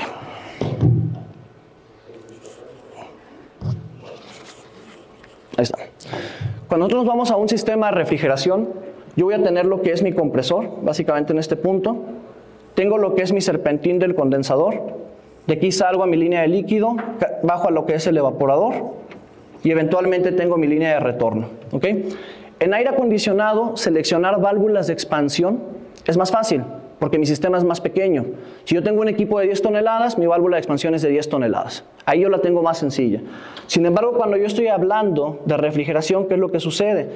Ahí está. Cuando nosotros nos vamos a un sistema de refrigeración, yo voy a tener lo que es mi compresor, básicamente en este punto. Tengo lo que es mi serpentín del condensador. De aquí salgo a mi línea de líquido, bajo a lo que es el evaporador. Y eventualmente tengo mi línea de retorno. ¿Okay? En aire acondicionado, seleccionar válvulas de expansión es más fácil, porque mi sistema es más pequeño. Si yo tengo un equipo de 10 toneladas, mi válvula de expansión es de 10 toneladas. Ahí yo la tengo más sencilla. Sin embargo, cuando yo estoy hablando de refrigeración, ¿qué es lo que sucede?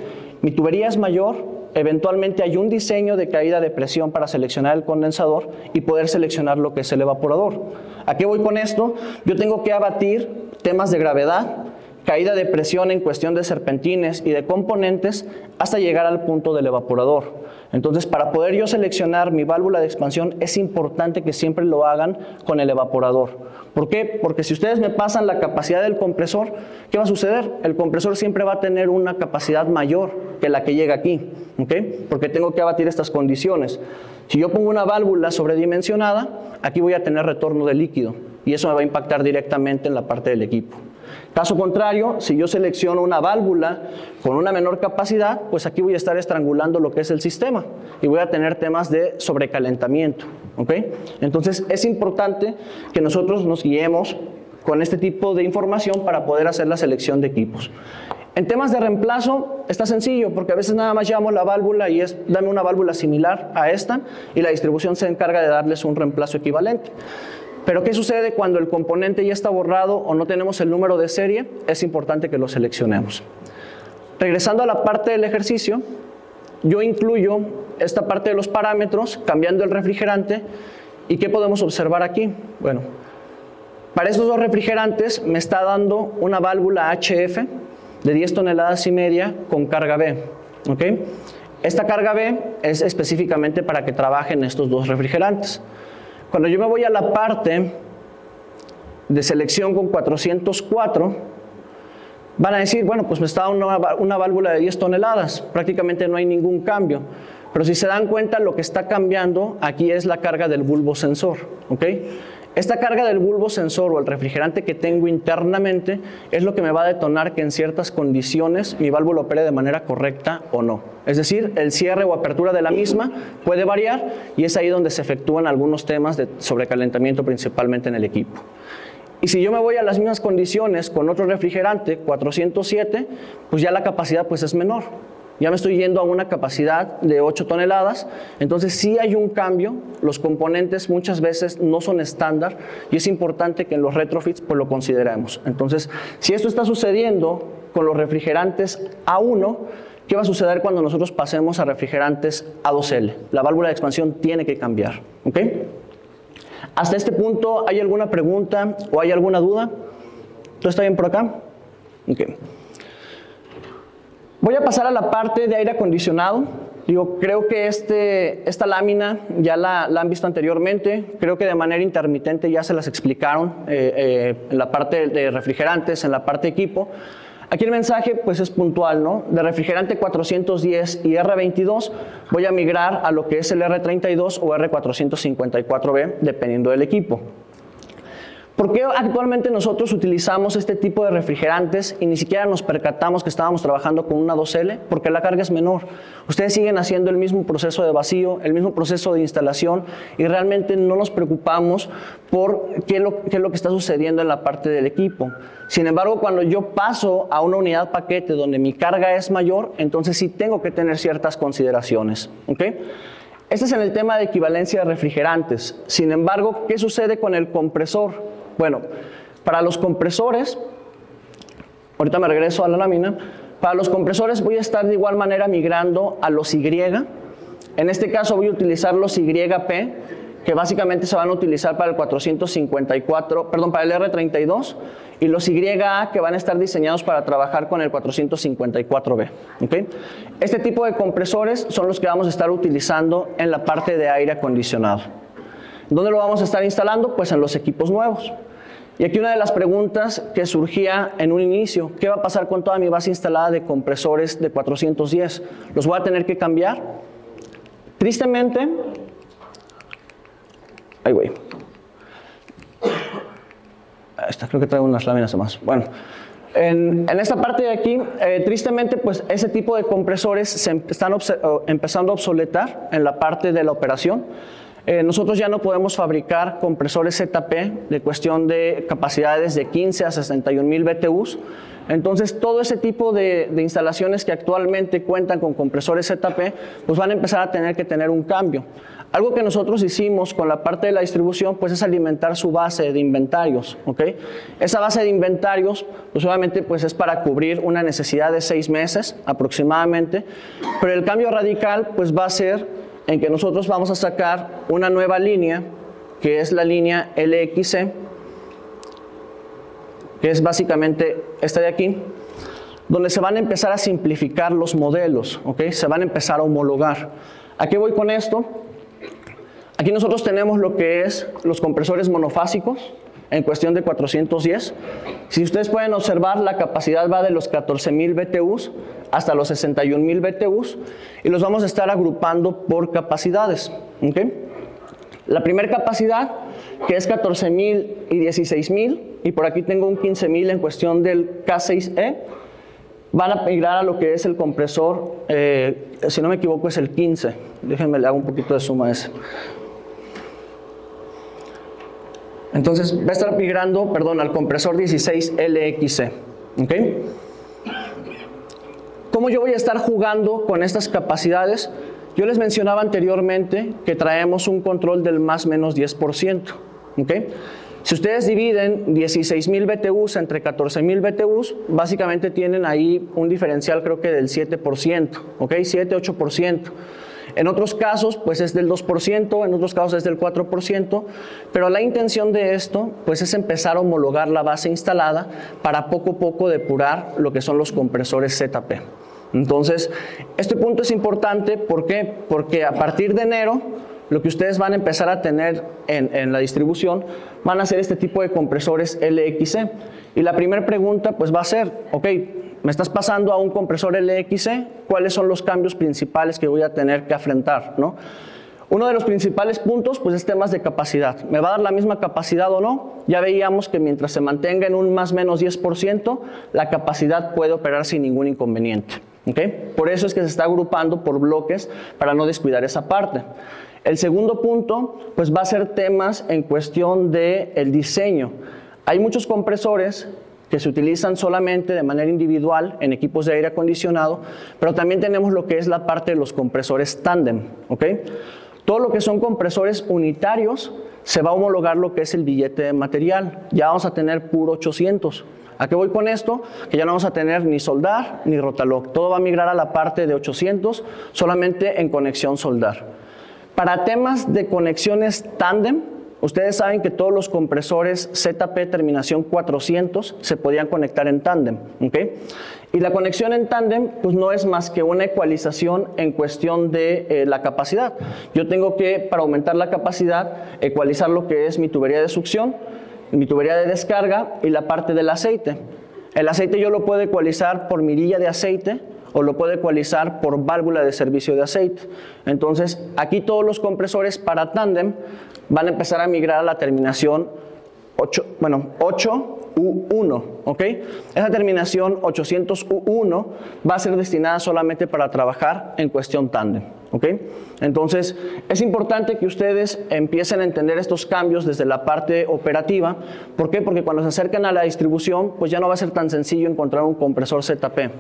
Mi tubería es mayor, eventualmente hay un diseño de caída de presión para seleccionar el condensador y poder seleccionar lo que es el evaporador. ¿A qué voy con esto? Yo tengo que abatir temas de gravedad, caída de presión en cuestión de serpentines y de componentes hasta llegar al punto del evaporador. Entonces, para poder yo seleccionar mi válvula de expansión es importante que siempre lo hagan con el evaporador. ¿Por qué? Porque si ustedes me pasan la capacidad del compresor, ¿qué va a suceder? El compresor siempre va a tener una capacidad mayor que la que llega aquí, ¿okay? Porque tengo que abatir estas condiciones. Si yo pongo una válvula sobredimensionada, aquí voy a tener retorno de líquido y eso me va a impactar directamente en la parte del equipo. Caso contrario, si yo selecciono una válvula con una menor capacidad, pues aquí voy a estar estrangulando lo que es el sistema y voy a tener temas de sobrecalentamiento. ¿Okay? Entonces es importante que nosotros nos guiemos con este tipo de información para poder hacer la selección de equipos. En temas de reemplazo está sencillo, porque a veces nada más llevamos la válvula y es dame una válvula similar a esta y la distribución se encarga de darles un reemplazo equivalente. Pero ¿qué sucede cuando el componente ya está borrado o no tenemos el número de serie? Es importante que lo seleccionemos. Regresando a la parte del ejercicio, yo incluyo esta parte de los parámetros, cambiando el refrigerante. ¿Y qué podemos observar aquí? Bueno, para estos dos refrigerantes me está dando una válvula HF de 10 toneladas y media con carga B. ¿Okay? Esta carga B es específicamente para que trabajen estos dos refrigerantes. Cuando yo me voy a la parte de selección con 404, van a decir, bueno, pues me está dando una válvula de 10 toneladas, prácticamente no hay ningún cambio. Pero si se dan cuenta, lo que está cambiando aquí es la carga del bulbo sensor. ¿Okay? Esta carga del bulbo sensor o el refrigerante que tengo internamente es lo que me va a detonar que en ciertas condiciones mi válvula opere de manera correcta o no. Es decir, el cierre o apertura de la misma puede variar y es ahí donde se efectúan algunos temas de sobrecalentamiento principalmente en el equipo. Y si yo me voy a las mismas condiciones con otro refrigerante, 407, pues ya la capacidad pues es menor. Ya me estoy yendo a una capacidad de 8 toneladas, entonces sí hay un cambio, los componentes muchas veces no son estándar y es importante que en los retrofits pues lo consideremos. Entonces, si esto está sucediendo con los refrigerantes A1, ¿qué va a suceder cuando nosotros pasemos a refrigerantes A2L? La válvula de expansión tiene que cambiar. ¿Okay? Hasta este punto, ¿hay alguna pregunta o hay alguna duda? ¿Todo está bien por acá? Okay. Voy a pasar a la parte de aire acondicionado. Creo que esta lámina ya la han visto anteriormente. Creo que de manera intermitente ya se las explicaron en la parte de refrigerantes, en la parte de equipo. Aquí el mensaje pues es puntual, ¿no? De refrigerante 410 y R22 voy a migrar a lo que es el R32 o R454B, dependiendo del equipo. ¿Por qué actualmente nosotros utilizamos este tipo de refrigerantes y ni siquiera nos percatamos que estábamos trabajando con una 2L? Porque la carga es menor. Ustedes siguen haciendo el mismo proceso de vacío, el mismo proceso de instalación y realmente no nos preocupamos por qué es lo que está sucediendo en la parte del equipo. Sin embargo, cuando yo paso a una unidad paquete donde mi carga es mayor, entonces sí tengo que tener ciertas consideraciones. ¿Okay? Este es en el tema de equivalencia de refrigerantes. Sin embargo, ¿qué sucede con el compresor? Bueno, para los compresores, ahorita me regreso a la lámina, Para los compresores voy a estar de igual manera migrando a los Y. En este caso voy a utilizar los YP, que básicamente se van a utilizar para el 454, perdón, para el R32, y los YA que van a estar diseñados para trabajar con el 454B. ¿Okay? Este tipo de compresores son los que vamos a estar utilizando en la parte de aire acondicionado. ¿Dónde lo vamos a estar instalando? Pues en los equipos nuevos. Y aquí una de las preguntas que surgía en un inicio, ¿qué va a pasar con toda mi base instalada de compresores de 410? ¿Los voy a tener que cambiar? Tristemente, ay güey, creo que traigo unas láminas más. Bueno, en esta parte de aquí, tristemente, pues ese tipo de compresores se están empezando a obsoletar en la parte de la operación. Nosotros ya no podemos fabricar compresores ZP de cuestión de capacidades de 15 a 61,000 BTUs. Entonces, todo ese tipo de instalaciones que actualmente cuentan con compresores ZP, pues van a empezar a tener que tener un cambio. Algo que nosotros hicimos con la parte de la distribución, pues es alimentar su base de inventarios, ¿ok? Esa base de inventarios, pues obviamente pues es para cubrir una necesidad de 6 meses aproximadamente, pero el cambio radical pues va a ser en que nosotros vamos a sacar una nueva línea, que es la línea LXC, que es básicamente esta de aquí, donde se van a empezar a simplificar los modelos, ¿ok? Se van a empezar a homologar. ¿A qué voy con esto? Aquí nosotros tenemos lo que es los compresores monofásicos en cuestión de 410. Si ustedes pueden observar, la capacidad va de los 14,000 BTUs hasta los 61,000 BTUs y los vamos a estar agrupando por capacidades. ¿Okay? La primera capacidad, que es 14,000 y 16,000, y por aquí tengo un 15,000 en cuestión del K6E, van a migrar a lo que es el compresor, si no me equivoco es el 15. Déjenme le hago un poquito de suma a ese. Entonces va a estar migrando, perdón, al compresor 16LXC. ¿Okay? ¿Cómo yo voy a estar jugando con estas capacidades? Yo les mencionaba anteriormente que traemos un control del más menos 10%. ¿Okay? Si ustedes dividen 16,000 BTUs entre 14,000 BTUs, básicamente tienen ahí un diferencial creo que del 7%, ¿ok? 7-8%. En otros casos, pues es del 2%, en otros casos es del 4%, pero la intención de esto, pues es empezar a homologar la base instalada para poco a poco depurar lo que son los compresores ZP. Entonces, este punto es importante, ¿por qué? Porque a partir de enero, lo que ustedes van a empezar a tener en la distribución van a ser este tipo de compresores LXC. Y la primera pregunta pues va a ser, ok, me estás pasando a un compresor LXC, ¿cuáles son los cambios principales que voy a tener que afrontar, ¿no? Uno de los principales puntos pues es temas de capacidad. ¿Me va a dar la misma capacidad o no? Ya veíamos que mientras se mantenga en un más menos 10%, la capacidad puede operar sin ningún inconveniente. ¿Okay? Por eso es que se está agrupando por bloques para no descuidar esa parte. El segundo punto pues va a ser temas en cuestión del diseño. Hay muchos compresores que se utilizan solamente de manera individual en equipos de aire acondicionado, pero también tenemos lo que es la parte de los compresores tándem. ¿Okay? Todo lo que son compresores unitarios se va a homologar lo que es el billete de material. Ya vamos a tener puro 800. ¿A qué voy con esto? Que ya no vamos a tener ni soldar ni Rotalock. Todo va a migrar a la parte de 800, solamente en conexión soldar. Para temas de conexiones tándem, ustedes saben que todos los compresores ZP terminación 400 se podían conectar en tándem. ¿Okay? Y la conexión en tándem pues no es más que una ecualización en cuestión de la capacidad. Yo tengo que, para aumentar la capacidad, ecualizar lo que es mi tubería de succión, mi tubería de descarga y la parte del aceite. El aceite yo lo puedo ecualizar por mirilla de aceite o lo puedo ecualizar por válvula de servicio de aceite. Entonces, aquí todos los compresores para tándem van a empezar a migrar a la terminación 8U1, ¿ok? Esa terminación 800U1 va a ser destinada solamente para trabajar en cuestión tándem, ¿ok? Entonces, es importante que ustedes empiecen a entender estos cambios desde la parte operativa. ¿Por qué? Porque cuando se acercan a la distribución, pues ya no va a ser tan sencillo encontrar un compresor ZP.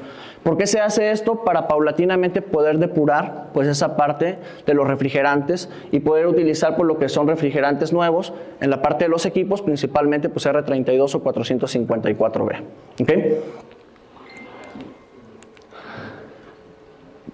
¿Por qué se hace esto? Para paulatinamente poder depurar pues esa parte de los refrigerantes y poder utilizar por lo que son refrigerantes nuevos en la parte de los equipos, principalmente pues R32 o 454B. ¿Okay?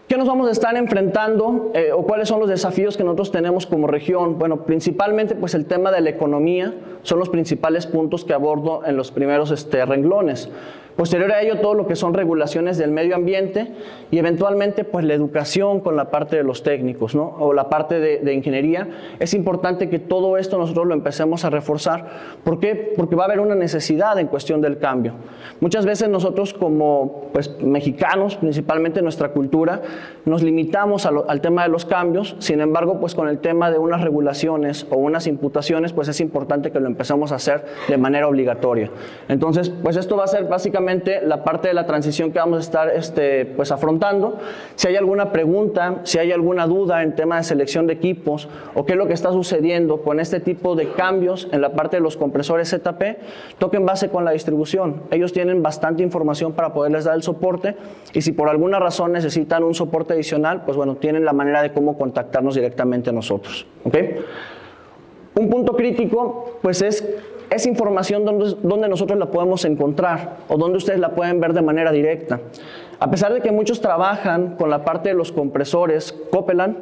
¿Qué nos vamos a estar enfrentando o cuáles son los desafíos que nosotros tenemos como región? Bueno, principalmente pues el tema de la economía son los principales puntos que abordo en los primeros renglones. Posterior a ello, todo lo que son regulaciones del medio ambiente y eventualmente pues la educación con la parte de los técnicos, ¿no? O la parte de ingeniería. Es importante que todo esto nosotros lo empecemos a reforzar. ¿Por qué? Porque va a haber una necesidad en cuestión del cambio. Muchas veces nosotros como pues, mexicanos, principalmente nuestra cultura, nos limitamos al tema de los cambios. Sin embargo, pues con el tema de unas regulaciones o unas imputaciones, pues es importante que lo empecemos a hacer de manera obligatoria. Entonces, pues esto va a ser básicamente la parte de la transición que vamos a estar pues afrontando. Si hay alguna pregunta, si hay alguna duda en tema de selección de equipos o qué es lo que está sucediendo con este tipo de cambios en la parte de los compresores ZP, toquen base con la distribución. Ellos tienen bastante información para poderles dar el soporte y si por alguna razón necesitan un soporte adicional, pues bueno, tienen la manera de cómo contactarnos directamente a nosotros. ¿Okay? Un punto crítico, pues es información donde nosotros la podemos encontrar o donde ustedes la pueden ver de manera directa. A pesar de que muchos trabajan con la parte de los compresores Copeland,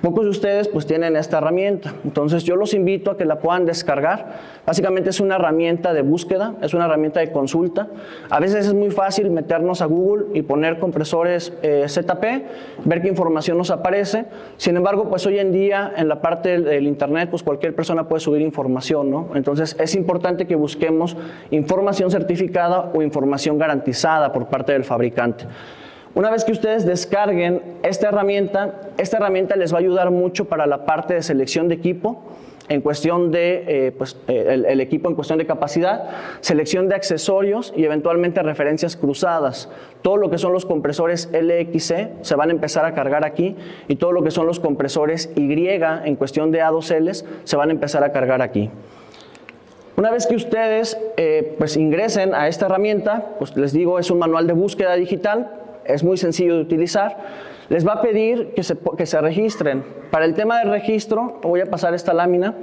pocos de ustedes pues tienen esta herramienta. Entonces yo los invito a que la puedan descargar. Básicamente es una herramienta de búsqueda, es una herramienta de consulta. A veces es muy fácil meternos a Google y poner compresores ZP, ver qué información nos aparece. Sin embargo, pues hoy en día en la parte del internet pues cualquier persona puede subir información, ¿no? Entonces es importante que busquemos información certificada o información garantizada por parte del fabricante. Una vez que ustedes descarguen esta herramienta les va a ayudar mucho para la parte de selección de equipo, en cuestión de el equipo en cuestión de capacidad, selección de accesorios y eventualmente referencias cruzadas. Todo lo que son los compresores LXC se van a empezar a cargar aquí y todo lo que son los compresores Y en cuestión de A2Ls se van a empezar a cargar aquí. Una vez que ustedes pues ingresen a esta herramienta, pues les digo, es un manual de búsqueda digital. Es muy sencillo de utilizar. Les va a pedir que se registren. Para el tema del registro, voy a pasar esta lámina.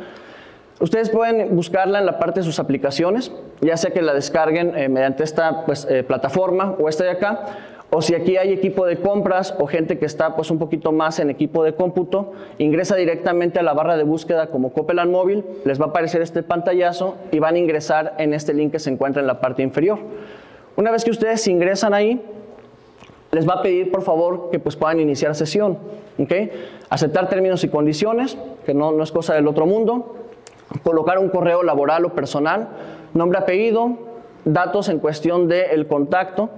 Ustedes pueden buscarla en la parte de sus aplicaciones, ya sea que la descarguen mediante esta plataforma o esta de acá, o si aquí hay equipo de compras o gente que está pues un poquito más en equipo de cómputo, ingresa directamente a la barra de búsqueda como Copeland Móvil, les va a aparecer este pantallazo y van a ingresar en este link que se encuentra en la parte inferior. Una vez que ustedes ingresan ahí, les va a pedir por favor que pues puedan iniciar sesión, ¿okay? Aceptar términos y condiciones, que no es cosa del otro mundo, colocar un correo laboral o personal, nombre, apellido, datos en cuestión del contacto.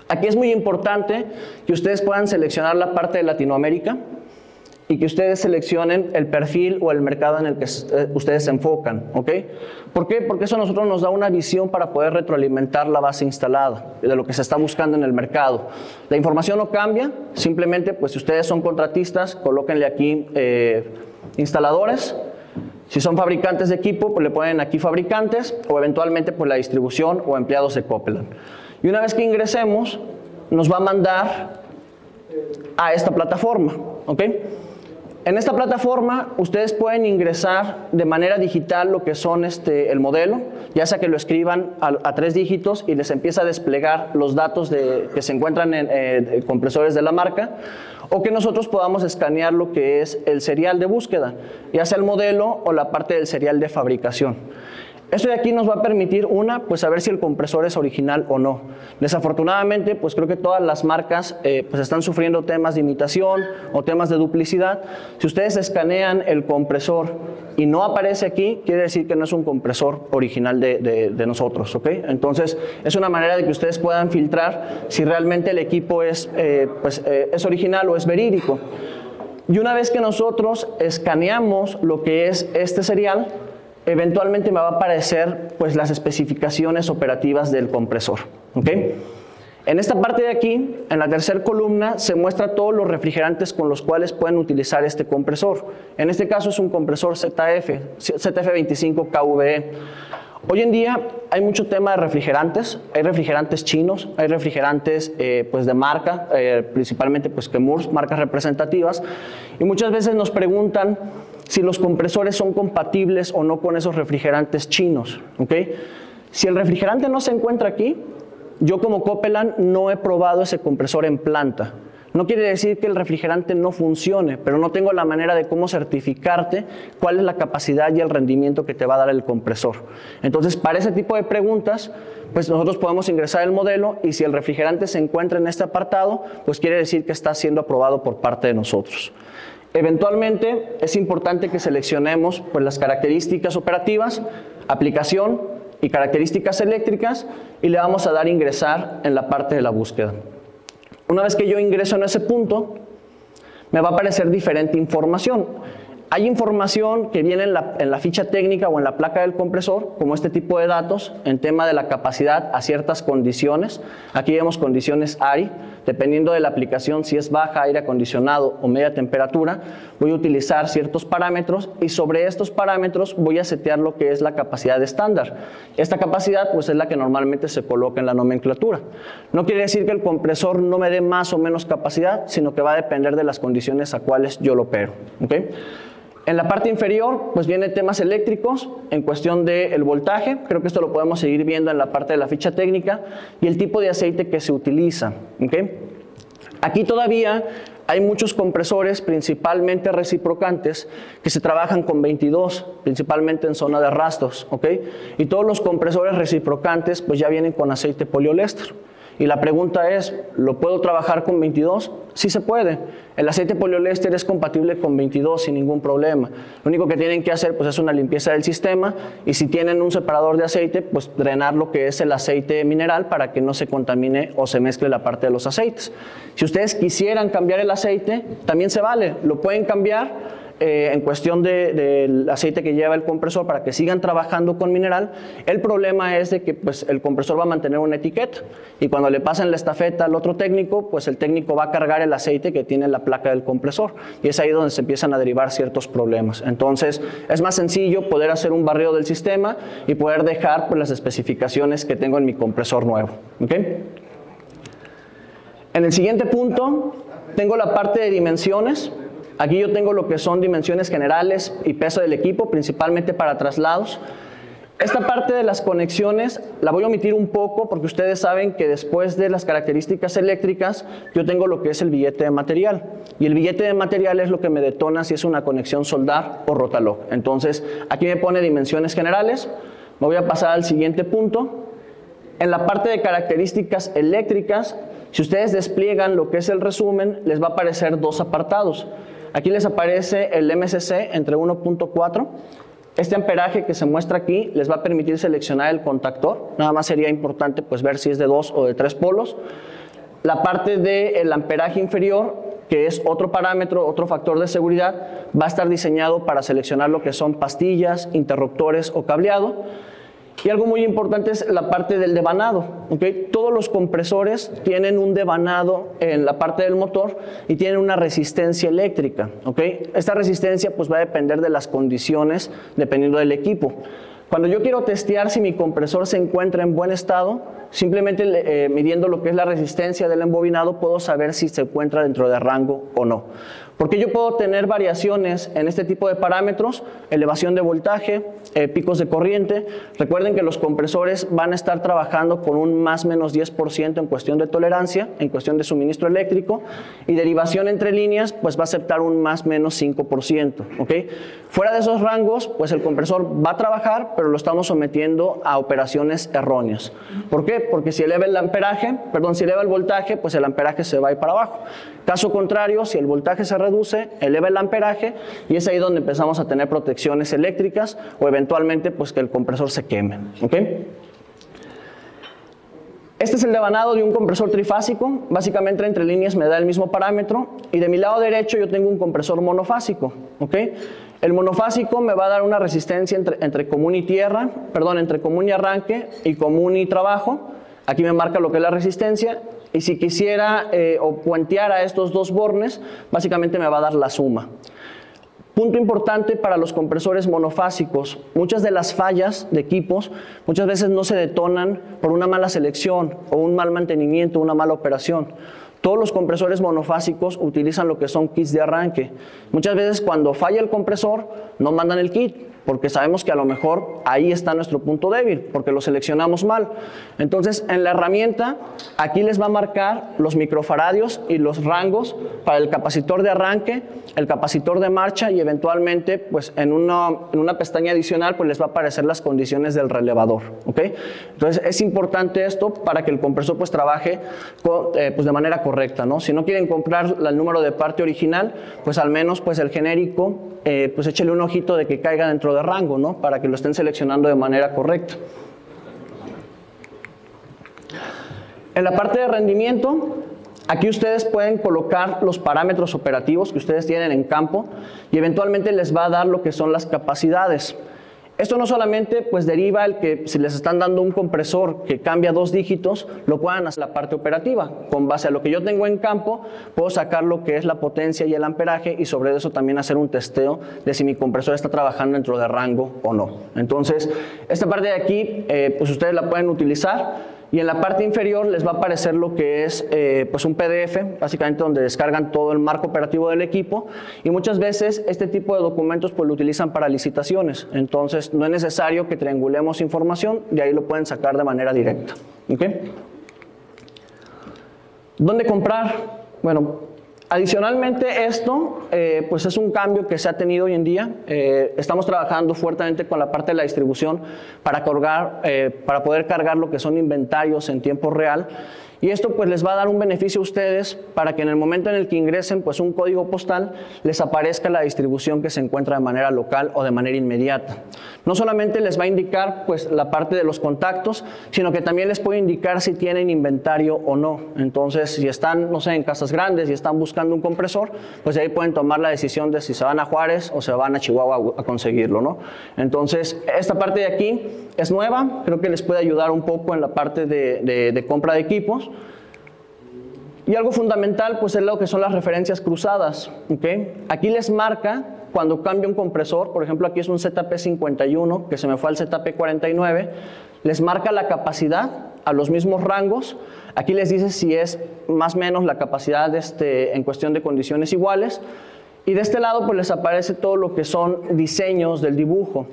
Aquí es muy importante que ustedes puedan seleccionar la parte de Latinoamérica y que ustedes seleccionen el perfil o el mercado en el que ustedes se enfocan, ¿ok? ¿Por qué? Porque eso a nosotros nos da una visión para poder retroalimentar la base instalada de lo que se está buscando en el mercado. La información no cambia, simplemente pues si ustedes son contratistas, colóquenle aquí instaladores. Si son fabricantes de equipo, pues le ponen aquí fabricantes o eventualmente pues la distribución o empleados de Copeland. Y una vez que ingresemos, nos va a mandar a esta plataforma, ¿ok? En esta plataforma ustedes pueden ingresar de manera digital lo que son el modelo, ya sea que lo escriban a 3 dígitos y les empieza a desplegar los datos que se encuentran en compresores de la marca, o que nosotros podamos escanear lo que es el serial de búsqueda, ya sea el modelo o la parte del serial de fabricación. Esto de aquí nos va a permitir, pues saber si el compresor es original o no. Desafortunadamente, pues creo que todas las marcas pues están sufriendo temas de imitación o temas de duplicidad. Si ustedes escanean el compresor y no aparece aquí, quiere decir que no es un compresor original de nosotros, ¿ok? Entonces, es una manera de que ustedes puedan filtrar si realmente el equipo es original o es verídico. Y una vez que nosotros escaneamos lo que es este serial, eventualmente me va a aparecer pues las especificaciones operativas del compresor, ¿ok? En esta parte de aquí, en la tercera columna, se muestra todos los refrigerantes con los cuales pueden utilizar este compresor. En este caso es un compresor ZF25 KVE. Hoy en día hay mucho tema de refrigerantes, hay refrigerantes chinos, hay refrigerantes pues de marca, principalmente pues Chemours, marcas representativas, y muchas veces nos preguntan si los compresores son compatibles o no con esos refrigerantes chinos, ¿ok? Si el refrigerante no se encuentra aquí, yo como Copeland no he probado ese compresor en planta. No quiere decir que el refrigerante no funcione, pero no tengo la manera de cómo certificarte cuál es la capacidad y el rendimiento que te va a dar el compresor. Entonces, para ese tipo de preguntas, pues nosotros podemos ingresar el modelo y si el refrigerante se encuentra en este apartado, pues quiere decir que está siendo aprobado por parte de nosotros. Eventualmente, es importante que seleccionemos pues, las características operativas, aplicación y características eléctricas y le vamos a dar ingresar en la parte de la búsqueda. Una vez que yo ingreso en ese punto, me va a aparecer diferente información. Hay información que viene en la ficha técnica o en la placa del compresor, como este tipo de datos, en tema de la capacidad a ciertas condiciones. Aquí vemos condiciones ARI, dependiendo de la aplicación, si es baja, aire acondicionado o media temperatura, voy a utilizar ciertos parámetros y sobre estos parámetros voy a setear lo que es la capacidad estándar. Esta capacidad pues es la que normalmente se coloca en la nomenclatura. No quiere decir que el compresor no me dé más o menos capacidad, sino que va a depender de las condiciones a cuales yo lo opero. ¿Okay? En la parte inferior, pues vienen temas eléctricos en cuestión del voltaje, creo que esto lo podemos seguir viendo en la parte de la ficha técnica, y el tipo de aceite que se utiliza. ¿Okay? Aquí todavía hay muchos compresores, principalmente reciprocantes, que se trabajan con 22, principalmente en zona de rastros. ¿Okay? Y todos los compresores reciprocantes pues ya vienen con aceite poliéster. Y la pregunta es, ¿lo puedo trabajar con 22? Sí se puede. El aceite poliéster es compatible con 22 sin ningún problema. Lo único que tienen que hacer pues, es una limpieza del sistema y si tienen un separador de aceite, pues drenar lo que es el aceite mineral para que no se contamine o se mezcle la parte de los aceites. Si ustedes quisieran cambiar el aceite, también se vale. Lo pueden cambiar en cuestión del aceite que lleva el compresor para que sigan trabajando con mineral. El problema es de que pues, el compresor va a mantener una etiqueta y cuando le pasen la estafeta al otro técnico, pues el técnico va a cargar el aceite que tiene la placa del compresor y es ahí donde se empiezan a derivar ciertos problemas. Entonces es más sencillo poder hacer un barrido del sistema y poder dejar pues, las especificaciones que tengo en mi compresor nuevo. ¿Okay? En el siguiente punto tengo la parte de dimensiones. Aquí yo tengo lo que son dimensiones generales y peso del equipo, principalmente para traslados. Esta parte de las conexiones la voy a omitir un poco porque ustedes saben que después de las características eléctricas yo tengo lo que es el billete de material. Y el billete de material es lo que me detona si es una conexión soldar o rotalog. Entonces aquí me pone dimensiones generales. Me voy a pasar al siguiente punto. En la parte de características eléctricas, si ustedes despliegan lo que es el resumen, les va a aparecer dos apartados. Aquí les aparece el MCC entre 1.4. Este amperaje que se muestra aquí les va a permitir seleccionar el contactor. Nada más sería importante pues, ver si es de 2 o de 3 polos. La parte del amperaje inferior, que es otro parámetro, otro factor de seguridad, va a estar diseñado para seleccionar lo que son pastillas, interruptores o cableado. Y algo muy importante es la parte del devanado. ¿Okay? Todos los compresores tienen un devanado en la parte del motor y tienen una resistencia eléctrica. ¿Okay? Esta resistencia pues, va a depender de las condiciones dependiendo del equipo. Cuando yo quiero testear si mi compresor se encuentra en buen estado, simplemente midiendo lo que es la resistencia del embobinado puedo saber si se encuentra dentro de rango o no. Porque yo puedo tener variaciones en este tipo de parámetros, elevación de voltaje, picos de corriente. Recuerden que los compresores van a estar trabajando con un más o menos 10% en cuestión de tolerancia, en cuestión de suministro eléctrico, y derivación entre líneas pues va a aceptar un más o menos 5%. ¿Okay? Fuera de esos rangos, pues el compresor va a trabajar, pero lo estamos sometiendo a operaciones erróneas. ¿Por qué? Porque si eleva el amperaje, si eleva el voltaje, pues el amperaje se va a ir para abajo. Caso contrario, si el voltaje se reduce, eleva el amperaje y es ahí donde empezamos a tener protecciones eléctricas o eventualmente pues que el compresor se queme. ¿Okay? Este es el devanado de un compresor trifásico. Básicamente entre líneas me da el mismo parámetro y de mi lado derecho yo tengo un compresor monofásico. ¿Okay? El monofásico me va a dar una resistencia entre común y tierra, entre común y arranque y común y trabajo. Aquí me marca lo que es la resistencia y si quisiera o puentear a estos dos bornes, básicamente me va a dar la suma. Punto importante para los compresores monofásicos, muchas de las fallas de equipos muchas veces no se detonan por una mala selección o un mal mantenimiento, una mala operación. Todos los compresores monofásicos utilizan lo que son kits de arranque. Muchas veces cuando falla el compresor no mandan el kit. porque sabemos que a lo mejor ahí está nuestro punto débil, porque lo seleccionamos mal. Entonces, en la herramienta, aquí les va a marcar los microfaradios y los rangos para el capacitor de arranque, el capacitor de marcha y eventualmente, pues en una pestaña adicional, pues les va a aparecer las condiciones del relevador, ¿ok? Entonces, es importante esto para que el compresor pues trabaje pues de manera correcta, ¿no? Si no quieren comprar el número de parte original, pues al menos pues el genérico, pues échale un ojito de que caiga dentro de rango, ¿no? Para que lo estén seleccionando de manera correcta. En la parte de rendimiento, aquí ustedes pueden colocar los parámetros operativos que ustedes tienen en campo y eventualmente les va a dar lo que son las capacidades. Esto no solamente pues deriva el que si les están dando un compresor que cambia 2 dígitos, lo puedan hacer la parte operativa. Con base a lo que yo tengo en campo, puedo sacar lo que es la potencia y el amperaje y sobre eso también hacer un testeo de si mi compresor está trabajando dentro de rango o no. Entonces, esta parte de aquí, pues ustedes la pueden utilizar. Y en la parte inferior les va a aparecer lo que es pues un PDF, básicamente donde descargan todo el marco operativo del equipo y muchas veces este tipo de documentos pues lo utilizan para licitaciones, entonces no es necesario que triangulemos información, de ahí lo pueden sacar de manera directa. ¿Okay? ¿Dónde comprar? Bueno, adicionalmente esto pues es un cambio que se ha tenido hoy en día. Estamos trabajando fuertemente con la parte de la distribución para poder cargar lo que son inventarios en tiempo real. Y esto pues les va a dar un beneficio a ustedes para que en el momento en el que ingresen pues un código postal les aparezca la distribución que se encuentra de manera local o de manera inmediata. No solamente les va a indicar pues la parte de los contactos, sino que también les puede indicar si tienen inventario o no. Entonces si están, no sé, en casas grandes y están buscando un compresor, pues de ahí pueden tomar la decisión de si se van a Juárez o se van a Chihuahua a conseguirlo, ¿no? Entonces esta parte de aquí es nueva, creo que les puede ayudar un poco en la parte de compra de equipos. Y algo fundamental pues es lo que son las referencias cruzadas, ¿okay? Aquí les marca cuando cambia un compresor, por ejemplo aquí es un ZP51 que se me fue al ZP49, les marca la capacidad a los mismos rangos, aquí les dice si es más o menos la capacidad en cuestión de condiciones iguales y de este lado pues les aparece todo lo que son diseños del dibujo.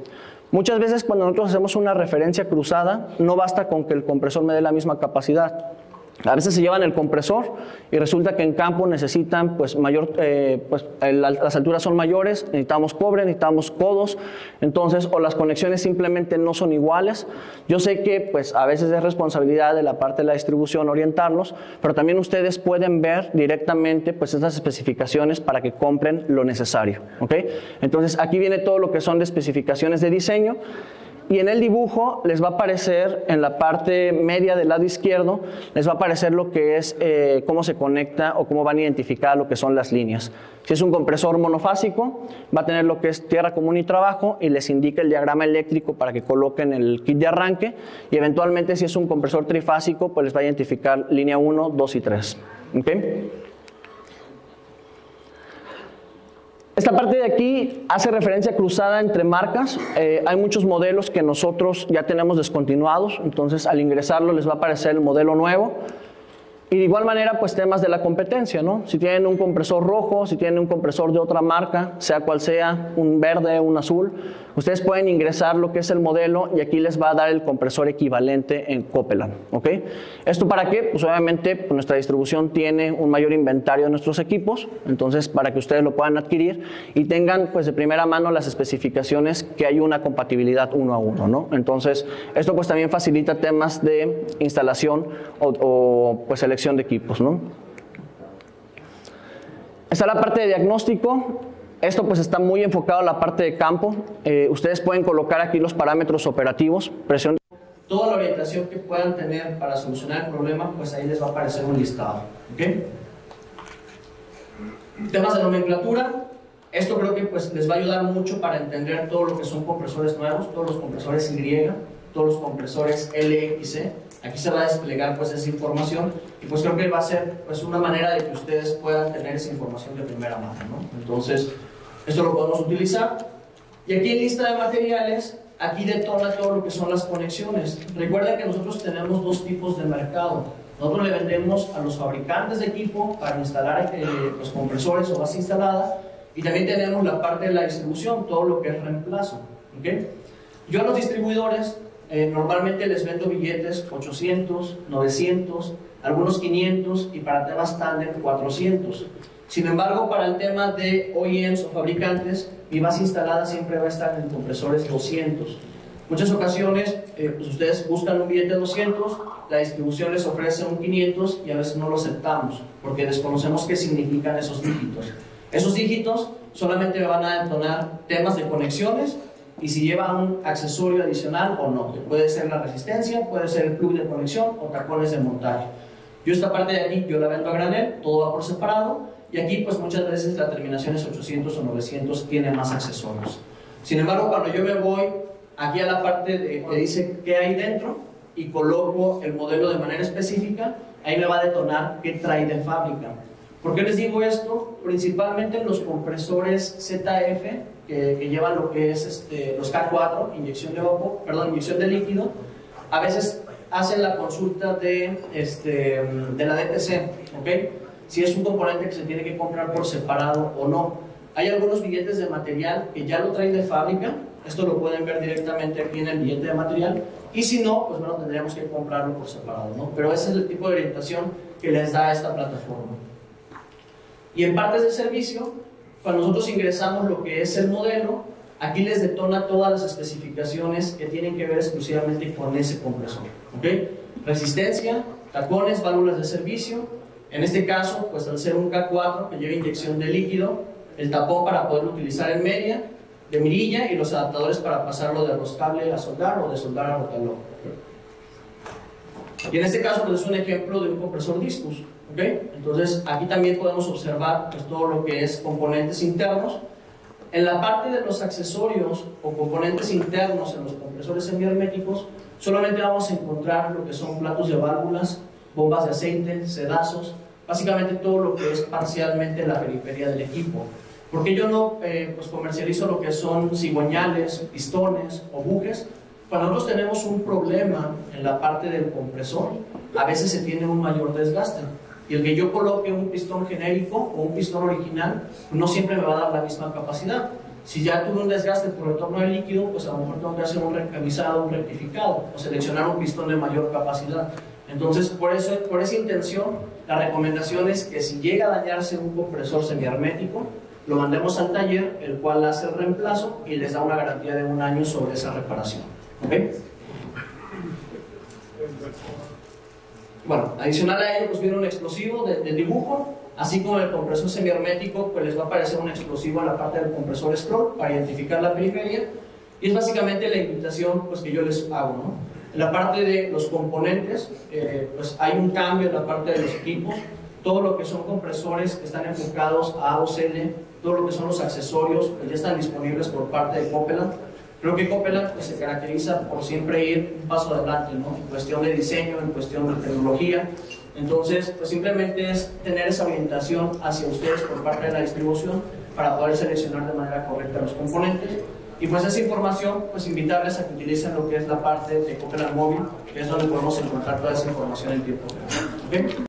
Muchas veces cuando nosotros hacemos una referencia cruzada no basta con que el compresor me dé la misma capacidad. A veces se llevan el compresor y resulta que en campo necesitan pues las alturas son mayores, necesitamos cobre, necesitamos codos, entonces o las conexiones simplemente no son iguales. Yo sé que pues a veces es responsabilidad de la parte de la distribución orientarlos, pero también ustedes pueden ver directamente pues estas especificaciones para que compren lo necesario, ¿ok? Entonces aquí viene todo lo que son de especificaciones de diseño. Y en el dibujo les va a aparecer en la parte media del lado izquierdo, les va a aparecer lo que es cómo se conecta o cómo van a identificar lo que son las líneas. Si es un compresor monofásico, va a tener lo que es tierra común y trabajo y les indica el diagrama eléctrico para que coloquen el kit de arranque y eventualmente si es un compresor trifásico, pues les va a identificar línea 1, 2 y 3. ¿Okay? Esta parte de aquí hace referencia cruzada entre marcas. Hay muchos modelos que nosotros ya tenemos descontinuados, entonces al ingresarlo les va a aparecer el modelo nuevo. Y de igual manera, pues temas de la competencia, ¿no? Si tienen un compresor rojo, si tienen un compresor de otra marca, sea cual sea, un verde, un azul, ustedes pueden ingresar lo que es el modelo y aquí les va a dar el compresor equivalente en Copeland, ¿ok? ¿Esto para qué? Pues obviamente pues, nuestra distribución tiene un mayor inventario de nuestros equipos, entonces para que ustedes lo puedan adquirir y tengan pues de primera mano las especificaciones que hay una compatibilidad uno a uno, ¿no? Entonces, esto pues también facilita temas de instalación o pues selección de equipos, ¿no? Está la parte de diagnóstico. Esto pues está muy enfocado a la parte de campo. Ustedes pueden colocar aquí los parámetros operativos, presión, toda la orientación que puedan tener para solucionar el problema, pues ahí les va a aparecer un listado, ¿okay? Temas de nomenclatura. Esto creo que pues les va a ayudar mucho para entender todo lo que son compresores nuevos, todos los compresores Y, todos los compresores LXC. Aquí se va a desplegar pues esa información y pues creo que va a ser pues una manera de que ustedes puedan tener esa información de primera mano, ¿no? Entonces, esto lo podemos utilizar. Y aquí en lista de materiales, aquí detona todo lo que son las conexiones. Recuerden que nosotros tenemos dos tipos de mercado. Nosotros le vendemos a los fabricantes de equipo para instalar los compresores o base instalada y también tenemos la parte de la distribución, todo lo que es reemplazo. ¿okay? Yo a los distribuidores normalmente les vendo billetes 800, 900, algunos 500 y para temas tándem 400. Sin embargo, para el tema de OEMs o fabricantes, mi base instalada siempre va a estar en compresores 200. Muchas ocasiones, pues ustedes buscan un billete 200, la distribución les ofrece un 500 y a veces no lo aceptamos porque desconocemos qué significan esos dígitos. Esos dígitos solamente me van a detonar temas de conexiones y si lleva un accesorio adicional o no. Puede ser la resistencia, puede ser el plug de conexión o tacones de montaje. Yo esta parte de aquí, yo la vendo a granel, todo va por separado y aquí pues muchas veces la terminación es 800 o 900, tiene más accesorios. Sin embargo, cuando yo me voy aquí a la parte que dice qué hay dentro y coloco el modelo de manera específica, ahí me va a detonar qué trae de fábrica. ¿Por qué les digo esto? Principalmente en los compresores ZF que llevan lo que es los K4, inyección de líquido, a veces hacen la consulta de la DTC, ¿ok? Si es un componente que se tiene que comprar por separado o no. Hay algunos billetes de material que ya lo traen de fábrica, esto lo pueden ver directamente aquí en el billete de material, y si no, pues bueno, tendríamos que comprarlo por separado, ¿no? Pero ese es el tipo de orientación que les da esta plataforma. Y en partes de servicio, cuando nosotros ingresamos lo que es el modelo, aquí les detona todas las especificaciones que tienen que ver exclusivamente con ese compresor, ¿ok? Resistencia, tacones, válvulas de servicio, en este caso, pues al ser un K4 que lleva inyección de líquido, el tapón para poderlo utilizar en media, de mirilla y los adaptadores para pasarlo de roscable a soldar o de soldar a rotalón. Y en este caso pues es un ejemplo de un compresor discus, ¿ok? Entonces aquí también podemos observar pues, todo lo que es componentes internos. En la parte de los accesorios o componentes internos en los compresores semiherméticos solamente vamos a encontrar lo que son platos de válvulas, bombas de aceite, sedazos, básicamente todo lo que es parcialmente la periferia del equipo. Porque yo no pues comercializo lo que son cigüeñales, pistones o bujes. Cuando nosotros tenemos un problema en la parte del compresor, a veces se tiene un mayor desgaste. Y el que yo coloque un pistón genérico o un pistón original, no siempre me va a dar la misma capacidad. Si ya tuve un desgaste por retorno de líquido, pues a lo mejor tengo que hacer un revisado, un rectificado, o seleccionar un pistón de mayor capacidad. Entonces, por esa intención, la recomendación es que si llega a dañarse un compresor semihermético, lo mandemos al taller, el cual hace el reemplazo y les da una garantía de 1 año sobre esa reparación. ¿Okay? Bueno, adicional a ello, pues viene un explosivo de dibujo, así como el compresor semihermético, pues les va a aparecer un explosivo en la parte del compresor scroll para identificar la periferia, y es básicamente la invitación pues, que yo les hago, ¿no? En la parte de los componentes, pues hay un cambio en la parte de los equipos, todo lo que son compresores que están enfocados a AOCL, todo lo que son los accesorios que ya están disponibles por parte de Copeland. Creo que Copeland pues, se caracteriza por siempre ir un paso adelante, ¿no? En cuestión de diseño, en cuestión de tecnología. Entonces, pues simplemente es tener esa orientación hacia ustedes por parte de la distribución para poder seleccionar de manera correcta los componentes. Y pues esa información, pues invitarles a que utilicen lo que es la parte de Copeland Móvil, que es donde podemos encontrar toda esa información en tiempo real. ¿Okay?